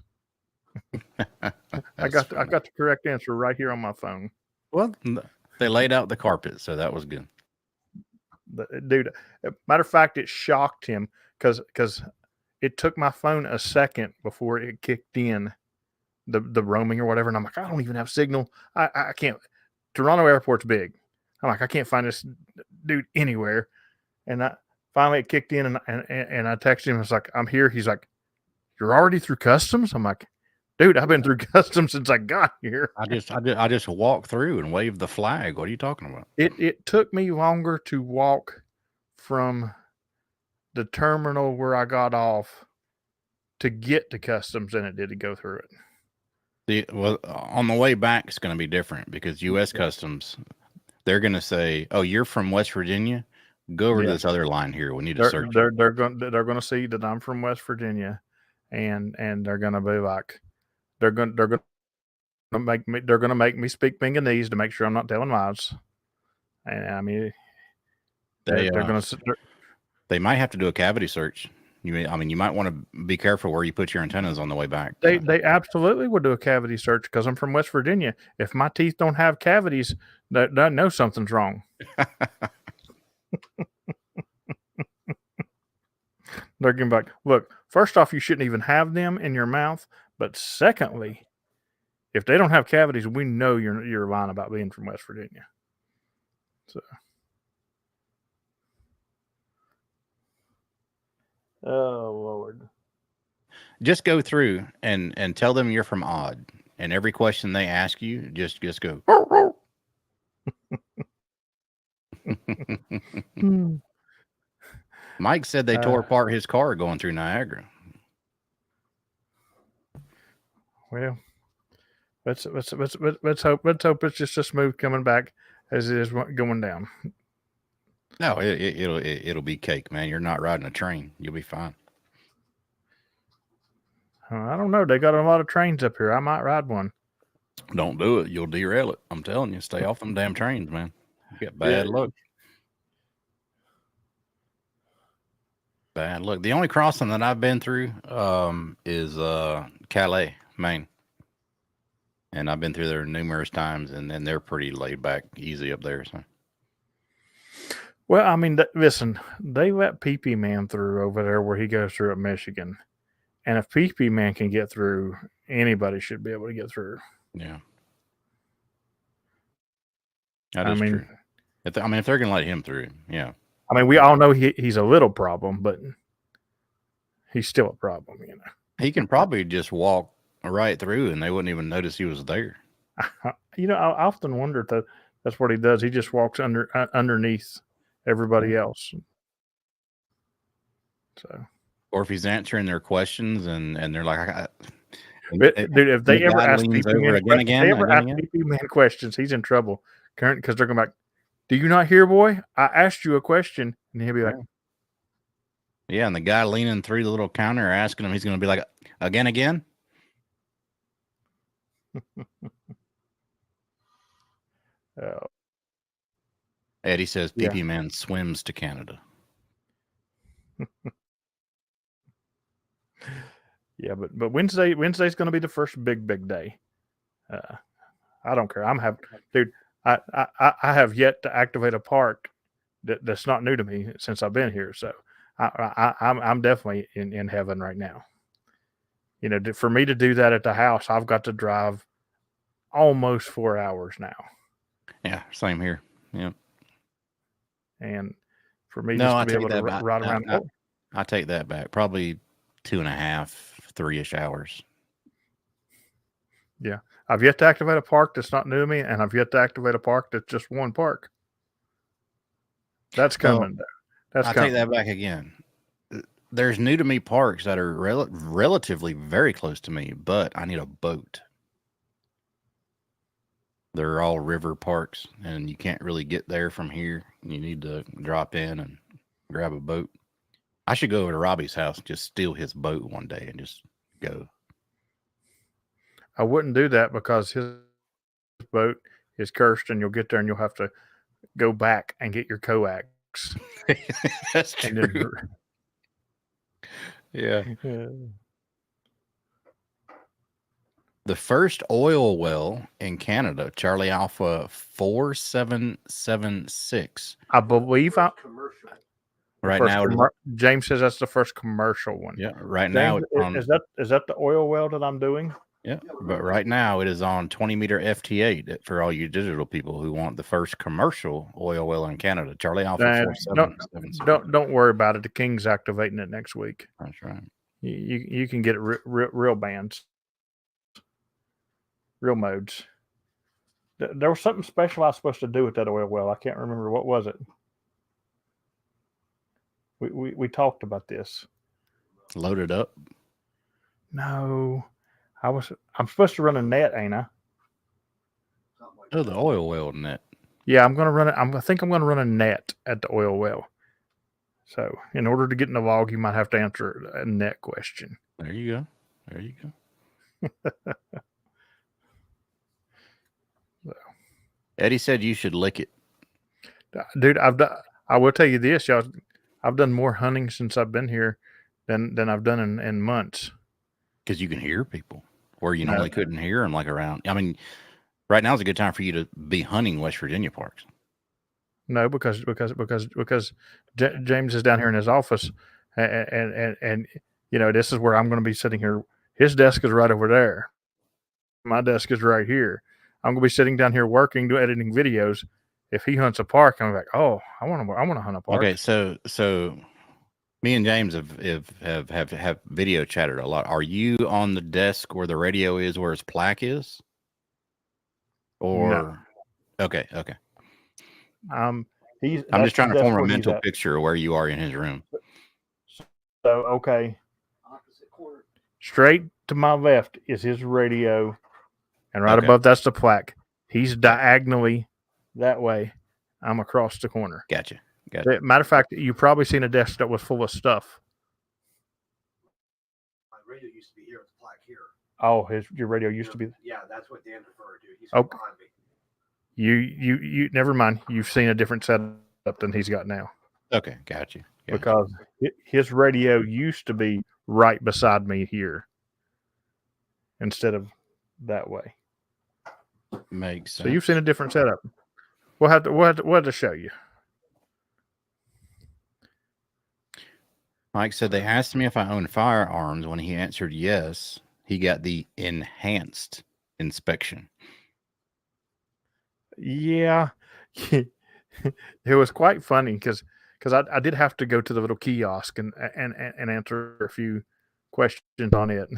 I got the correct answer right here on my phone. Well, they laid out the carpet, so that was good. Dude, matter of fact, it shocked him because it took my phone a second before it kicked in the roaming or whatever, and I'm like, I don't even have signal. I can't. Toronto Airport's big. I'm like, I can't find this dude anywhere. And finally it kicked in, and I texted him. I was like, I'm here. He's like, you're already through customs? I'm like, dude, I've been through customs since I got here. I just walked through and waved the flag. What are you talking about? It took me longer to walk from the terminal where I got off to get to customs than it did to go through it. Well, on the way back, it's going to be different because U.S. Customs, they're going to say, "Oh, you're from West Virginia. Go over to this other line here. We need to search." They're going to see that I'm from West Virginia, and they're going to be like, they're going to make me speak Minganese to make sure I'm not telling lies. And I mean, they're going to. They might have to do a cavity search. I mean, you might want to be careful where you put your antennas on the way back. They absolutely would do a cavity search because I'm from West Virginia. If my teeth don't have cavities, they know something's wrong. They're going to be like, look, first off, you shouldn't even have them in your mouth. But secondly, if they don't have cavities, we know you're lying about being from West Virginia. So. Oh, Lord. Just go through and tell them you're from Odd. And every question they ask you, just go. Mike said they tore apart his car going through Niagara. Well, let's hope it's just as smooth coming back as it is going down. No, it'll be cake, man. You're not riding a train. You'll be fine. I don't know. They got a lot of trains up here. I might ride one. Don't do it. You'll derail it. I'm telling you. Stay off them damn trains, man. You get bad luck. Bad luck. The only crossing that I've been through is Calais, Maine. And I've been through there numerous times, and they're pretty laid back, easy up there. So. Well, I mean, listen, they let PP Man through over there where he goes through at Michigan. And if PP Man can get through, anybody should be able to get through. Yeah. That is true. If they're going to let him through, yeah. I mean, we all know he's a little problem, but he's still a problem, you know. He can probably just walk right through and they wouldn't even notice he was there. You know, I often wonder if that's what he does. He just walks underneath everybody else. So, or if he's answering their questions and they're like, dude, if they ever ask PP Man questions, he's in trouble. Because they're going back, do you not hear, boy? I asked you a question. And he'll be like, yeah. And the guy leaning through the little counter asking him, he's going to be like, again. Uh, Eddie says Yeah. PP Man swims to Canada. Yeah, but Wednesday's going to be the first big day. I don't care. Dude. I have yet to activate a park that's not new to me since I've been here. So I'm definitely in heaven right now. You know, for me to do that at the house, I've got to drive almost 4 hours now. Yeah, same here. Yeah. And for me No, just I to be take able to that back. ride around. No, I take that back. Probably 2.5, 3-ish hours. Yeah. I've yet to activate a park that's not new to me, and I've yet to activate a park that's just one park. That's coming. That's I coming. take that back again. There's new to me parks that are relatively very close to me, but I need a boat. They're all river parks, and you can't really get there from here. You need to drop in and grab a boat. I should go over to Robbie's house and just steal his boat one day and just go. I wouldn't do that because his boat is cursed, and you'll get there and you'll have to go back and get your coax. That's true. Yeah. The first oil well in Canada, Charlie Alpha 4776. I believe Right now, James says that's the first commercial one. Yeah, right James, now is that the oil well that I'm doing? Yeah, but right now it is on 20-meter FT8 for all you digital people who want the first commercial oil well in Canada. Charlie Alpha 4776. Don't worry about it. The King's activating it next week. That's right. You can get it real bands, real modes. There was something special I was supposed to do with that oil well. I can't remember what was it. We talked about this. Load it up. No, I'm supposed to run a net, ain't I? Oh, the oil well net. Yeah, I'm gonna run it. I think I'm gonna run a net at the oil well. So, in order to get in the log, you might have to answer a net question. There you go. There you go. Eddie said you should lick it. Dude, I will tell you this, y'all. I've done more hunting since I've been here than I've done in months. Because you can hear people where you normally couldn't hear them, like around. I mean, right now is a good time for you to be hunting West Virginia parks. No, because James is down here in his office, and you know, this is where I'm going to be sitting here. His desk is right over there. My desk is right here. I'm going to be sitting down here working, editing videos. If he hunts a park, I'm like, oh, I want to hunt a park. Okay, so me and James have video chatted a lot. Are you on the desk where the radio is, where his plaque is? Or no. Okay. I'm just trying to form a mental picture of where you are in his room. So okay, straight to my left is his radio, and right above that's the plaque. He's diagonally that way. I'm across the corner. Gotcha. Matter of fact, you've probably seen a desk that was full of stuff. My radio used to be here with the plaque here. Oh, your radio used to be. Yeah, that's what Dan referred to. He's okay. behind me. You never mind. You've seen a different setup than he's got now. Okay, gotcha. Because his radio used to be right beside me here instead of that way. Makes sense. So you've seen a different setup. We'll have to show you. Mike said they asked me if I own firearms. When he answered yes, he got the enhanced inspection. Yeah, it was quite funny because I did have to go to the little kiosk and answer a few questions on it,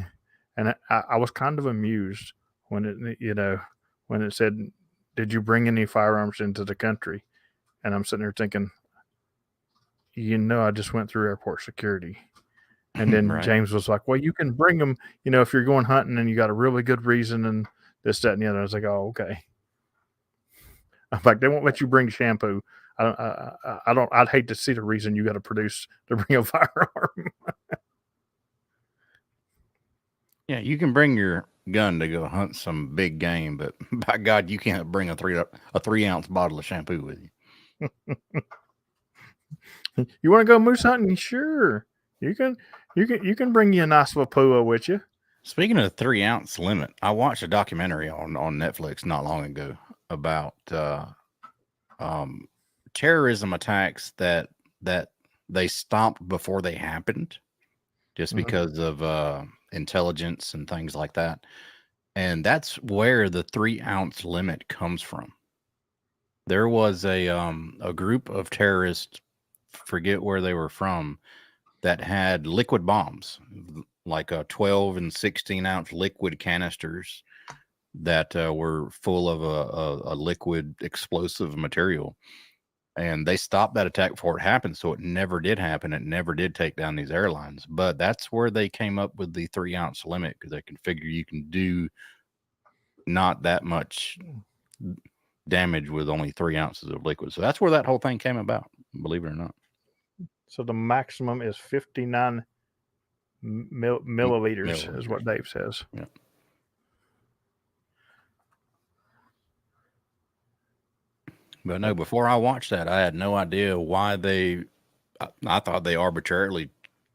and I was kind of amused when it said, "Did you bring any firearms into the country?" And I'm sitting there thinking, I just went through airport security. And then right. James was like, well, you can bring them, if you're going hunting and you got a really good reason and this, that, and the other. I was like, oh, okay. I'm like, they won't let you bring shampoo. I'd hate to see the reason you got to produce to bring a firearm. Yeah, you can bring your gun to go hunt some big game, but by God, you can't bring a 3-ounce bottle of shampoo with you. You want to go moose hunting? Sure, you can bring you a nice Wapua with you. Speaking of the 3-ounce limit, I watched a documentary on Netflix not long ago about terrorism attacks that they stopped before they happened, just because of intelligence and things like that. And that's where the 3-ounce limit comes from. There was a group of terrorists, forget where they were from, that had liquid bombs, like 12 and 16-ounce liquid canisters that were full of a liquid explosive material. And they stopped that attack before it happened, so it never did happen. It never did take down these airlines. But that's where they came up with the 3-ounce limit, because they can figure you can do not that much damage with only 3 ounces of liquid. So that's where that whole thing came about, believe it or not. So the maximum is 59 milliliters, is what Dave says. Yeah. But no, before I watched that, I had no idea why I thought they arbitrarily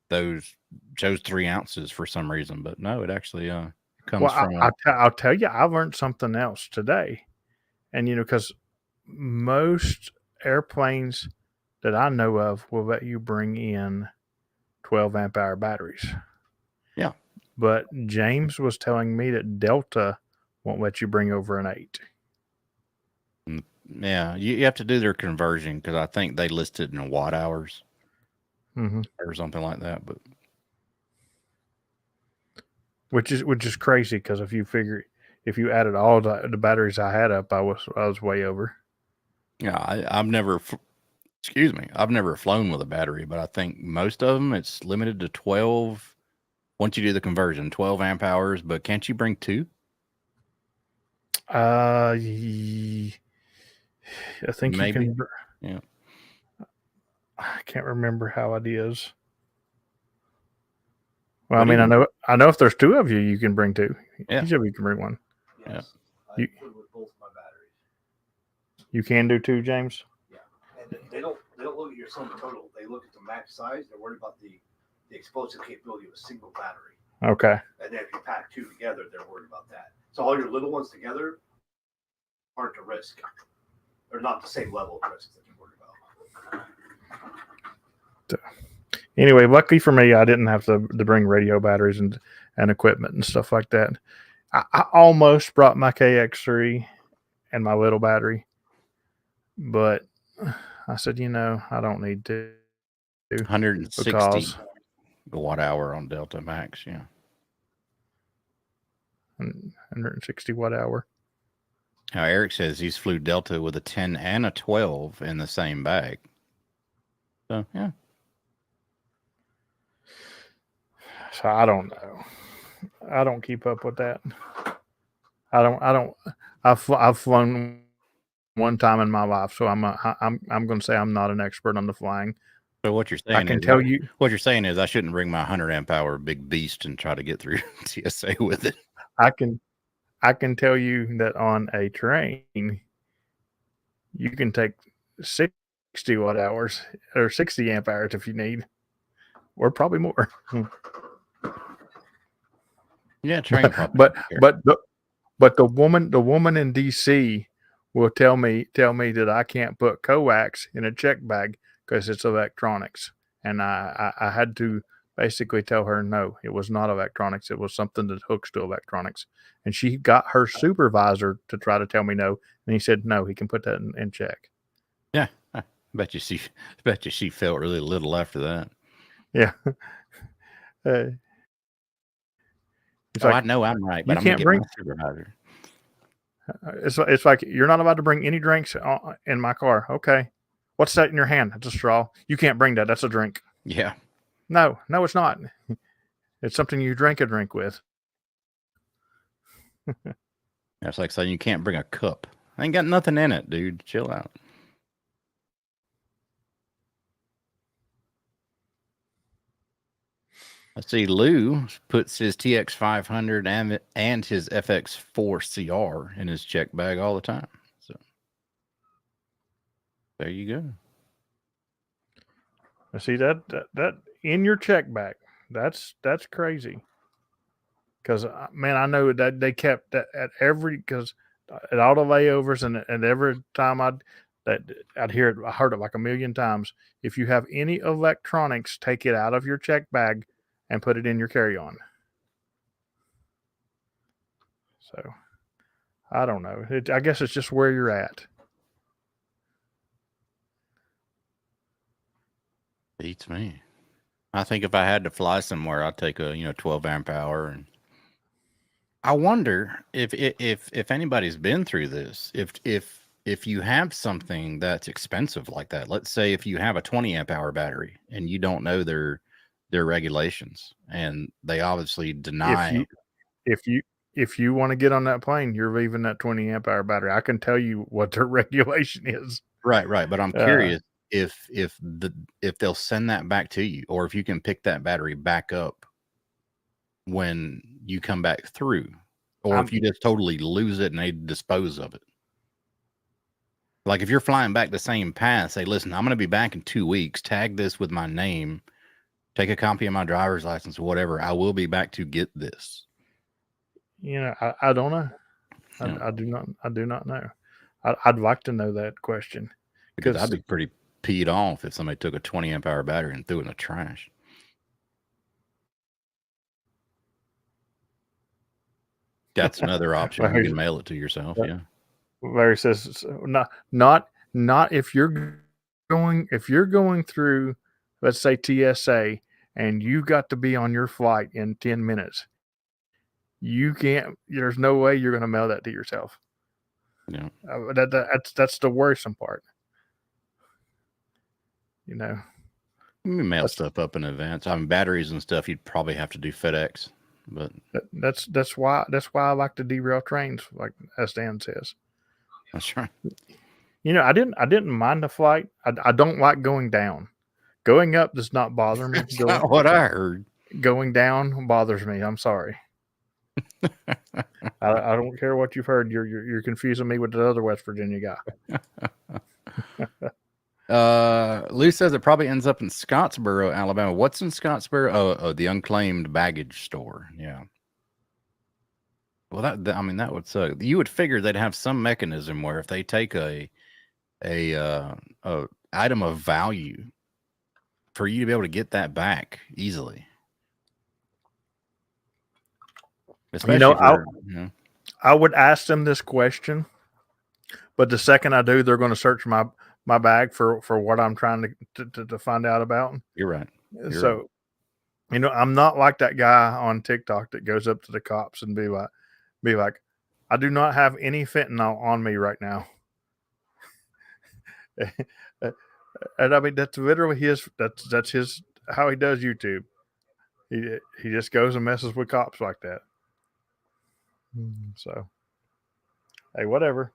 chose 3 ounces for some reason, but no, it actually comes from. I'll tell you, I learned something else today, and because most airplanes that I know of will let you bring in 12 amp hour batteries. Yeah, but James was telling me that Delta won't let you bring over an 8. Yeah, you have to do their conversion, because I think they listed in watt hours or something like that. But which is crazy, because if you added all the batteries I had up, I was way over. Yeah, I've never flown with a battery, but I think most of them it's limited to 12. Once you do the conversion, 12 amp hours. But can't you bring 2? I think maybe. You can. Yeah. I can't remember how it is. Well, I know if there's 2 of you, you can bring 2. Yeah. Each of you can bring 1. Yes. You- I flew with both my batteries. You can do 2, James. Yeah, and they don't look at your sum total. They look at the max size. They're worried about the explosive capability of a single battery. Okay. And then if you pack 2 together, they're worried about that. So all your little ones together aren't a risk. They're not the same level of risk that you're worried about. Anyway, lucky for me, I didn't have to bring radio batteries and equipment and stuff like that. I almost brought my KX3 and my little battery, but I said, I don't need to. 160 watt hour on Delta Max. Yeah. 160 watt hour. Now, Eric says he's flew Delta with a 10 and a 12 in the same bag. So, yeah. So I don't know. I don't keep up with that. I've flown one time in my life, so I'm going to say I'm not an expert on the flying. So what you're saying what you're saying is I shouldn't bring my 100 amp hour big beast and try to get through TSA with it. I can tell you that on a train, you can take 60 watt hours or 60 amp hours if you need, or probably more. Yeah, train. But the woman in DC will tell me that I can't put coax in a check bag because it's electronics, and I had to basically tell her no, it was not electronics. It was something that hooks to electronics, and she got her supervisor to try to tell me no, and he said no, he can put that in check. Yeah, I bet you she felt really little after that. Yeah. I know I'm right, but I'm going to get my supervisor. It's like, you're not allowed to bring any drinks in my car. Okay. What's that in your hand? It's a straw. You can't bring that. That's a drink. Yeah. No, it's not. It's something you drink a drink with. That's like saying you can't bring a cup. I ain't got nothing in it, dude. Chill out. I see Lou puts his TX 500 and his FX 4 CR in his check bag all the time. So there you go. I see that in your check bag. That's crazy. Because man, I know that they kept that at every because at all the layovers and every time I'd hear it. I heard it like a million times. If you have any electronics, take it out of your check bag and put it in your carry-on. So I don't know. I guess it's just where you're at. Beats me. I think if I had to fly somewhere, I'd take a 12 amp hour. And I wonder if anybody's been through this. If you have something that's expensive like that, let's say if you have a 20 amp hour battery and you don't know their regulations, and they obviously deny. If you want to get on that plane, you're leaving that 20 amp hour battery. I can tell you what their regulation is. Right. But I'm curious if they'll send that back to you, or if you can pick that battery back up when you come back through, or if you just totally lose it and they dispose of it. Like if you're flying back the same path, say, listen, I'm going to be back in 2 weeks. Tag this with my name. Take a copy of my driver's license or whatever. I will be back to get this. I don't know. I do not know. I'd like to know that question. Because I'd be pretty peed off if somebody took a 20 amp hour battery and threw it in the trash. That's another option. You can mail it to yourself. Yeah. Larry says not if you're going through, let's say TSA, and you got to be on your flight in 10 minutes. You can't. There's no way you're going to mail that to yourself. Yeah. That's the worrisome part. You mail stuff up in advance. I mean, batteries and stuff, you'd probably have to do FedEx. But that's why I like to derail trains, like as Dan says. That's right. I didn't mind the flight. I don't like going down. Going up does not bother me. That's not what I heard. Going down bothers me. I'm sorry. I don't care what you've heard. You're confusing me with the other West Virginia guy. Lou says it probably ends up in Scottsboro, Alabama. What's in Scottsboro? Oh, the unclaimed baggage store. Yeah. Well, that would suck. You would figure they'd have some mechanism where if they take a item of value, for you to be able to get that back easily. Especially I would ask them this question, but the second I do, they're going to search my bag for what I'm trying to find out about. You're right. So, I'm not like that guy on TikTok that goes up to the cops and be like, I do not have any fentanyl on me right now. And I mean, that's literally that's his how he does YouTube. He just goes and messes with cops like that. So, hey, whatever.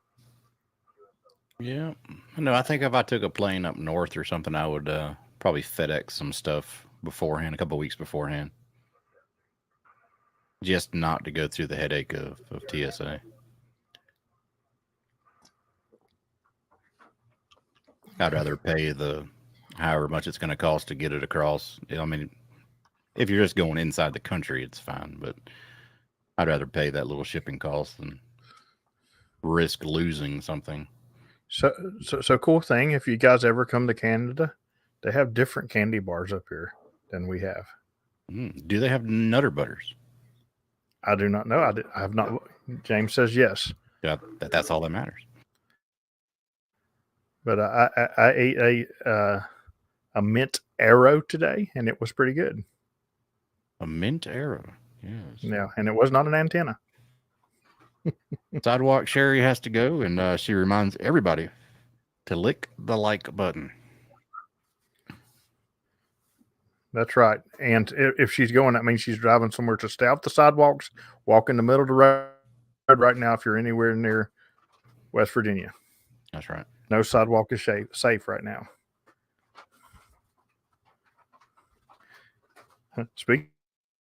Yeah. No, I think if I took a plane up north or something, I would probably FedEx some stuff beforehand, a couple of weeks beforehand. Just not to go through the headache of TSA. I'd rather pay however much it's going to cost to get it across. I mean, if you're just going inside the country, it's fine, but I'd rather pay that little shipping cost than risk losing something. So cool thing. If you guys ever come to Canada, they have different candy bars up here than we have. Do they have Nutter Butters? I do not know. I have not. James says yes. Yeah, that's all that matters. But I ate a mint arrow today, and it was pretty good. A mint arrow, yes. Yeah, and it was not an antenna. Sidewalk Sherry has to go, and she reminds everybody to lick the like button. That's right. And if she's going, that means she's driving somewhere to stay off the sidewalks, walk in the middle of the road right now if you're anywhere near West Virginia. That's right. No sidewalk is safe right now. Speaking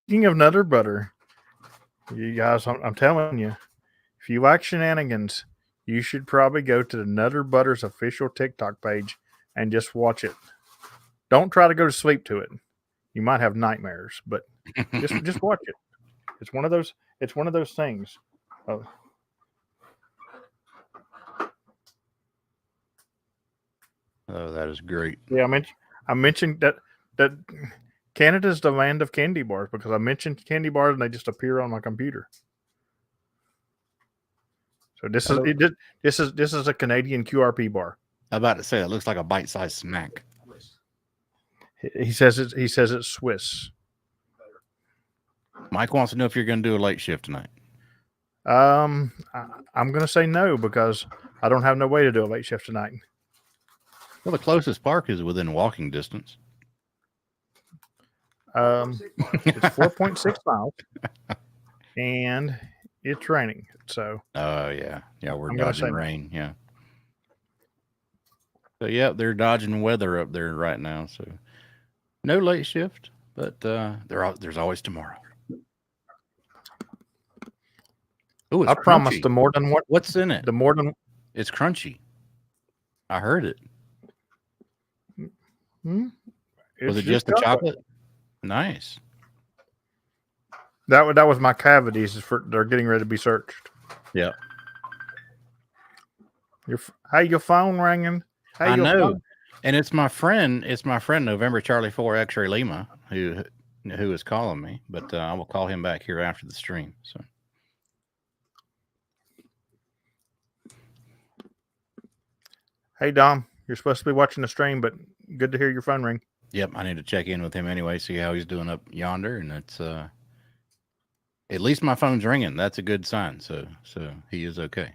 Speaking of Nutter Butter, you guys, I'm telling you, if you like shenanigans, you should probably go to the Nutter Butter's official TikTok page and just watch it. Don't try to go to sleep to it. You might have nightmares, but just watch it. It's one of those. It's one of those things. Oh, Oh, that is great. yeah, I mentioned that Canada's the land of candy bars because I mentioned candy bars and they just appear on my computer. So this is a Canadian QRP bar. I'm about to say it looks like a bite-sized snack. He says it's Swiss. Mike wants to know if you're going to do a late shift tonight. I'm going to say no because I don't have no way to do a late shift tonight. Well, the closest park is within walking distance. It's 4.6 miles, and it's raining. So. Oh yeah, we're I'm gonna dodging say no. rain. Yeah. So yeah, they're dodging weather up there right now. So no late shift, but there's always tomorrow. Oh, it's I promise crunchy. the more than What's in it? the more than It's crunchy. I heard it. Was it's it just the chocolate? Nice. That was my cavities. They're getting ready to be searched. Yeah. Hey, your phone ringing? Hey, I your know. phone- And it's my friend November Charlie 4 X-Ray Lima who is calling me, but I will call him back here after the stream. So Hey, Dom, you're supposed to be watching the stream, but good to hear your phone ring. yep, I need to check in with him anyway, see how he's doing up yonder, and it's at least my phone's ringing. That's a good sign. So he is okay.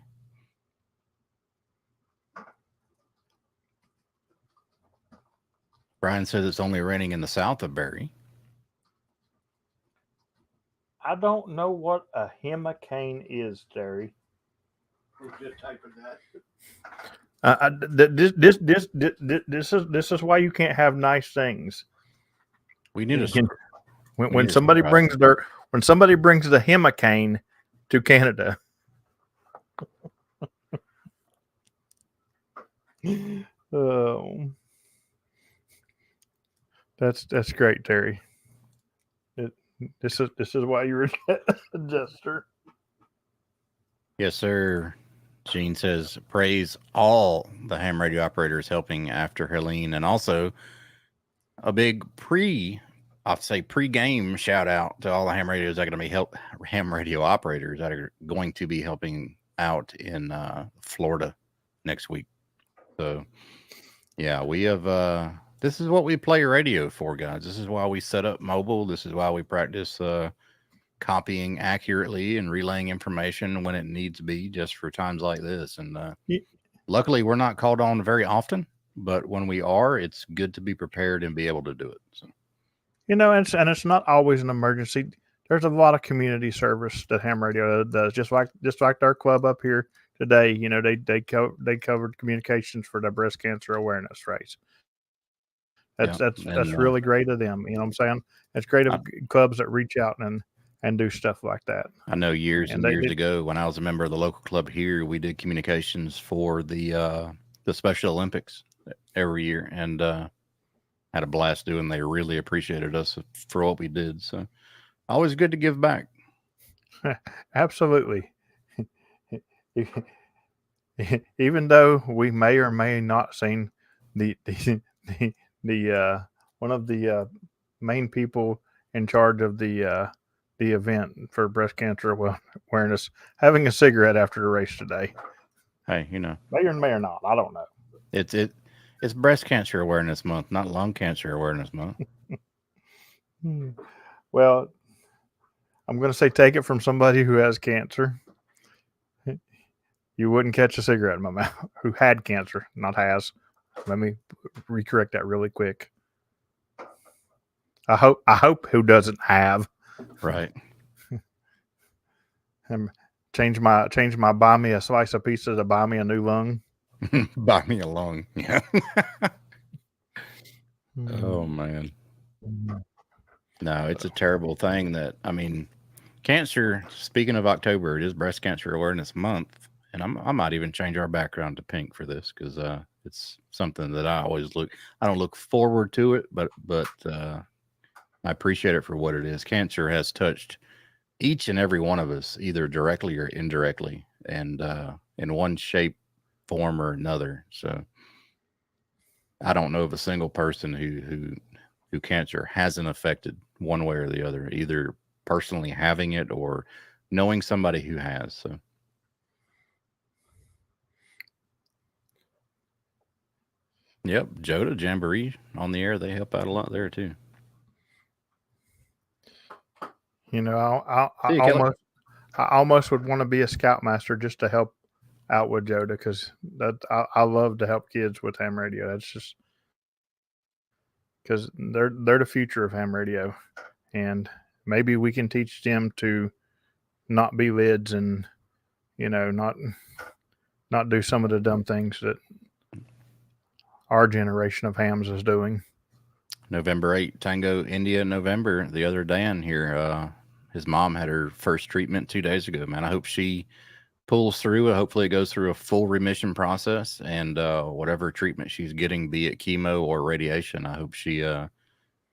Brian says it's only raining in the south of Barrie. I don't know what a hurricane is, Terry. We're just typing that. This is why you can't have nice things. We need a When somebody brings the hurricane to Canada. Oh, that's great, Terry. This is why you're a jester. Yes, sir. Gene says, praise all the ham radio operators helping after Helene, and also a big pre-game shout out to all the ham radios that are going to be ham radio operators that are going to be helping out in Florida next week. So yeah, we have this is what we play radio for, guys. This is why we set up mobile. This is why we practice copying accurately and relaying information when it needs to be, just for times like this. And luckily we're not called on very often, but when we are, it's good to be prepared and be able to do it. So, and it's not always an emergency. There's a lot of community service that ham radio does, just like our club up here today. They covered communications for the breast cancer awareness race. That's really great of them. You know what I'm saying? It's great of clubs that reach out and do stuff like that. I know years ago when I was a member of the local club here, we did communications for the Special Olympics every year, and had a blast doing. They really appreciated us for what we did. So always good to give back. Absolutely. Even though we may or may not seen the one of the main people in charge of the event for breast cancer awareness having a cigarette after the race today. Hey, may or not, I don't know. It's breast cancer awareness month, not lung cancer awareness month. Well, I'm going to say, take it from somebody who has cancer. You wouldn't catch a cigarette in my mouth. Who had cancer, not has. Let me recorrect that really quick. I hope who doesn't have. Right. Change my buy me a slice of pizza to buy me a new lung. Buy me a lung. Yeah. Oh man. No, it's a terrible thing that, I mean, cancer, speaking of October, it is Breast Cancer Awareness Month. And I might even change our background to pink for this because it's something that I always I don't look forward to it, but I appreciate it for what it is. Cancer has touched each and every one of us, either directly or indirectly, and in one shape, form, or another. So I don't know of a single person who cancer hasn't affected one way or the other, either personally having it or knowing somebody who has. So yep, Joda Jamboree on the air, they help out a lot there too. You know, See you, Kelly. I almost would want to be a scoutmaster just to help out with Joda because I love to help kids with ham radio. That's just because they're the future of ham radio, and maybe we can teach them to not be lids and not do some of the dumb things that our generation of hams is doing. November 8, Tango India November. The other Dan here, his mom had her first treatment 2 days ago. Man, I hope she pulls through. Hopefully, it goes through a full remission process, and whatever treatment she's getting, be it chemo or radiation, I hope she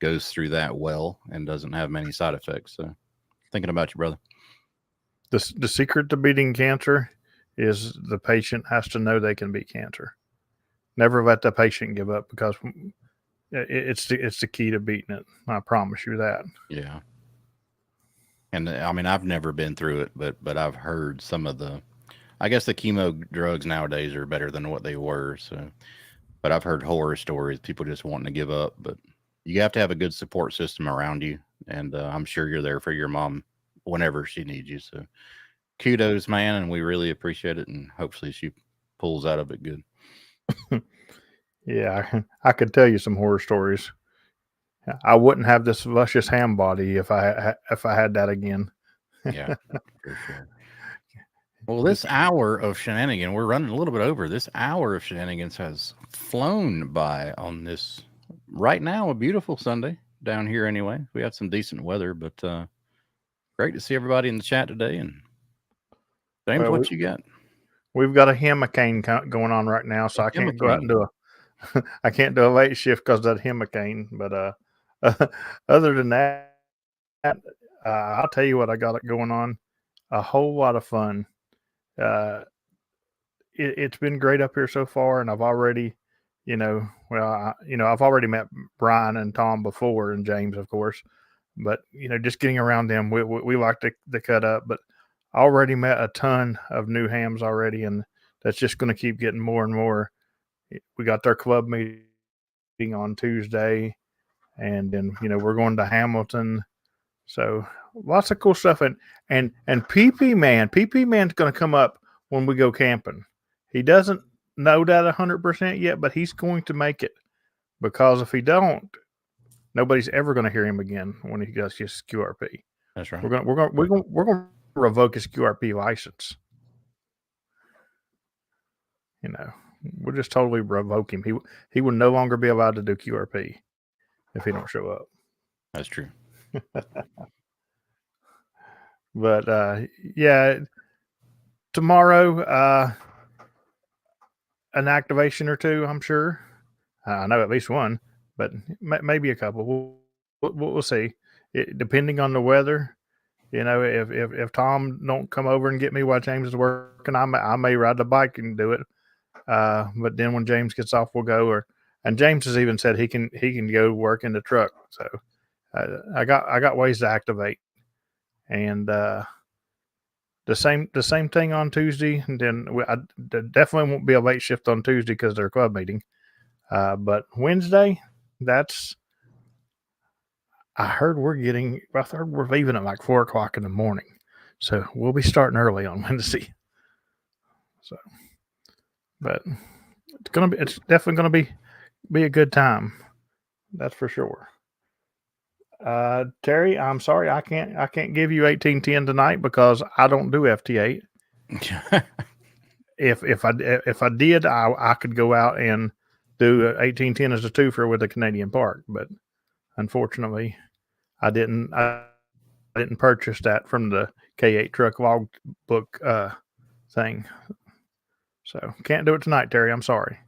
goes through that well and doesn't have many side effects. So, thinking about you, brother. The secret to beating cancer is the patient has to know they can beat cancer. Never let the patient give up because it's the key to beating it. I promise you that. Yeah. And I mean, I've never been through it, but I've heard some of I guess the chemo drugs nowadays are better than what they were. So, but I've heard horror stories, people just wanting to give up. But you have to have a good support system around you, and I'm sure you're there for your mom whenever she needs you. So, kudos, man, and we really appreciate it, and hopefully she pulls out of it good. Yeah, I could tell you some horror stories. I wouldn't have this luscious ham body if I had that again. Yeah, for sure. Well, this hour of shenanigan, we're running a little bit over. This hour of shenanigans has flown by on this right now, a beautiful Sunday down here anyway. We have some decent weather, but great to see everybody in the chat today. And James, Well, what you got? We've got a hurricane going on right now, so I can't go out and do I can't do a late shift because of that hurricane. But other than that, I'll tell you what I got going on. A whole lot of fun. It's been great up here so far, and I've already, I've already met Brian and Tom before, and James, of course. But just getting around them, we like to cut up. But I already met a ton of new hams already, and that's just going to keep getting more and more. We got their club meeting on Tuesday, and then we're going to Hamilton. So lots of cool stuff, and PP Man's going to come up when we go camping. He doesn't know that 100% yet, but he's going to make it, because if he don't, nobody's ever going to hear him again when he does his QRP. That's right. We're going to revoke his QRP license. We'll just totally revoke him. He will no longer be allowed to do QRP if he don't show up. That's true. But yeah, tomorrow an activation or two, I'm sure. I know at least one, but maybe a couple. We'll see. Depending on the weather, if Tom don't come over and get me while James is working, I may ride the bike and do it. But then when James gets off, we'll go. And James has even said he can go work in the truck. So I got ways to activate, and the same thing on Tuesday. And then I definitely won't be a late shift on Tuesday because their club meeting. But Wednesday, I heard we're leaving at like 4:00 in the morning, so we'll be starting early on Wednesday. So, but it's definitely gonna be a good time. That's for sure. Terry, I'm sorry, I can't give you 1810 tonight because I don't do FT8. If I did, I could go out and do 1810 as a twofer with a Canadian Park, but unfortunately, I didn't purchase that from the K8 truck log book thing. So can't do it tonight, Terry. I'm sorry.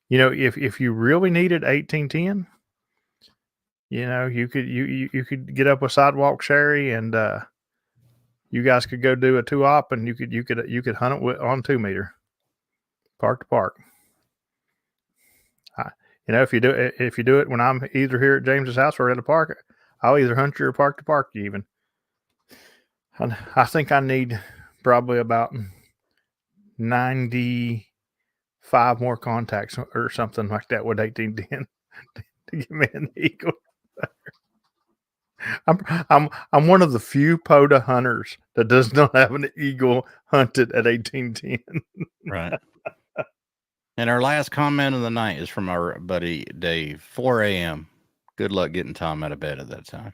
You know, if you really needed 1810, you know, you could get up with Sidewalk Sherry and you guys could go do a 2-op and you could hunt it on 2-meter, park to park. You know, if you do it when I'm either here at James's house or at a park, I'll either hunt you or park to park you even. And I think I need probably about 95 more contacts or something like that with 1810 to give me an eagle. I'm one of the few POTA hunters that does not have an eagle hunted at 1810. Right. And our last comment of the night is from our buddy Dave. 4 a.m. Good luck getting Tom out of bed at that time.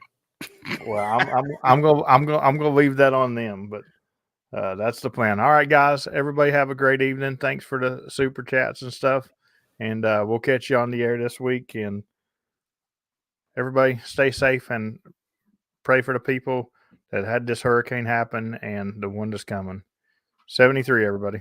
Well, I'm gonna leave that on them, but that's the plan. All right, guys. Everybody have a great evening. Thanks for the super chats and stuff, and we'll catch you on the air this week. And everybody stay safe and pray for the people that had this hurricane happen and the one that's coming. 73, everybody.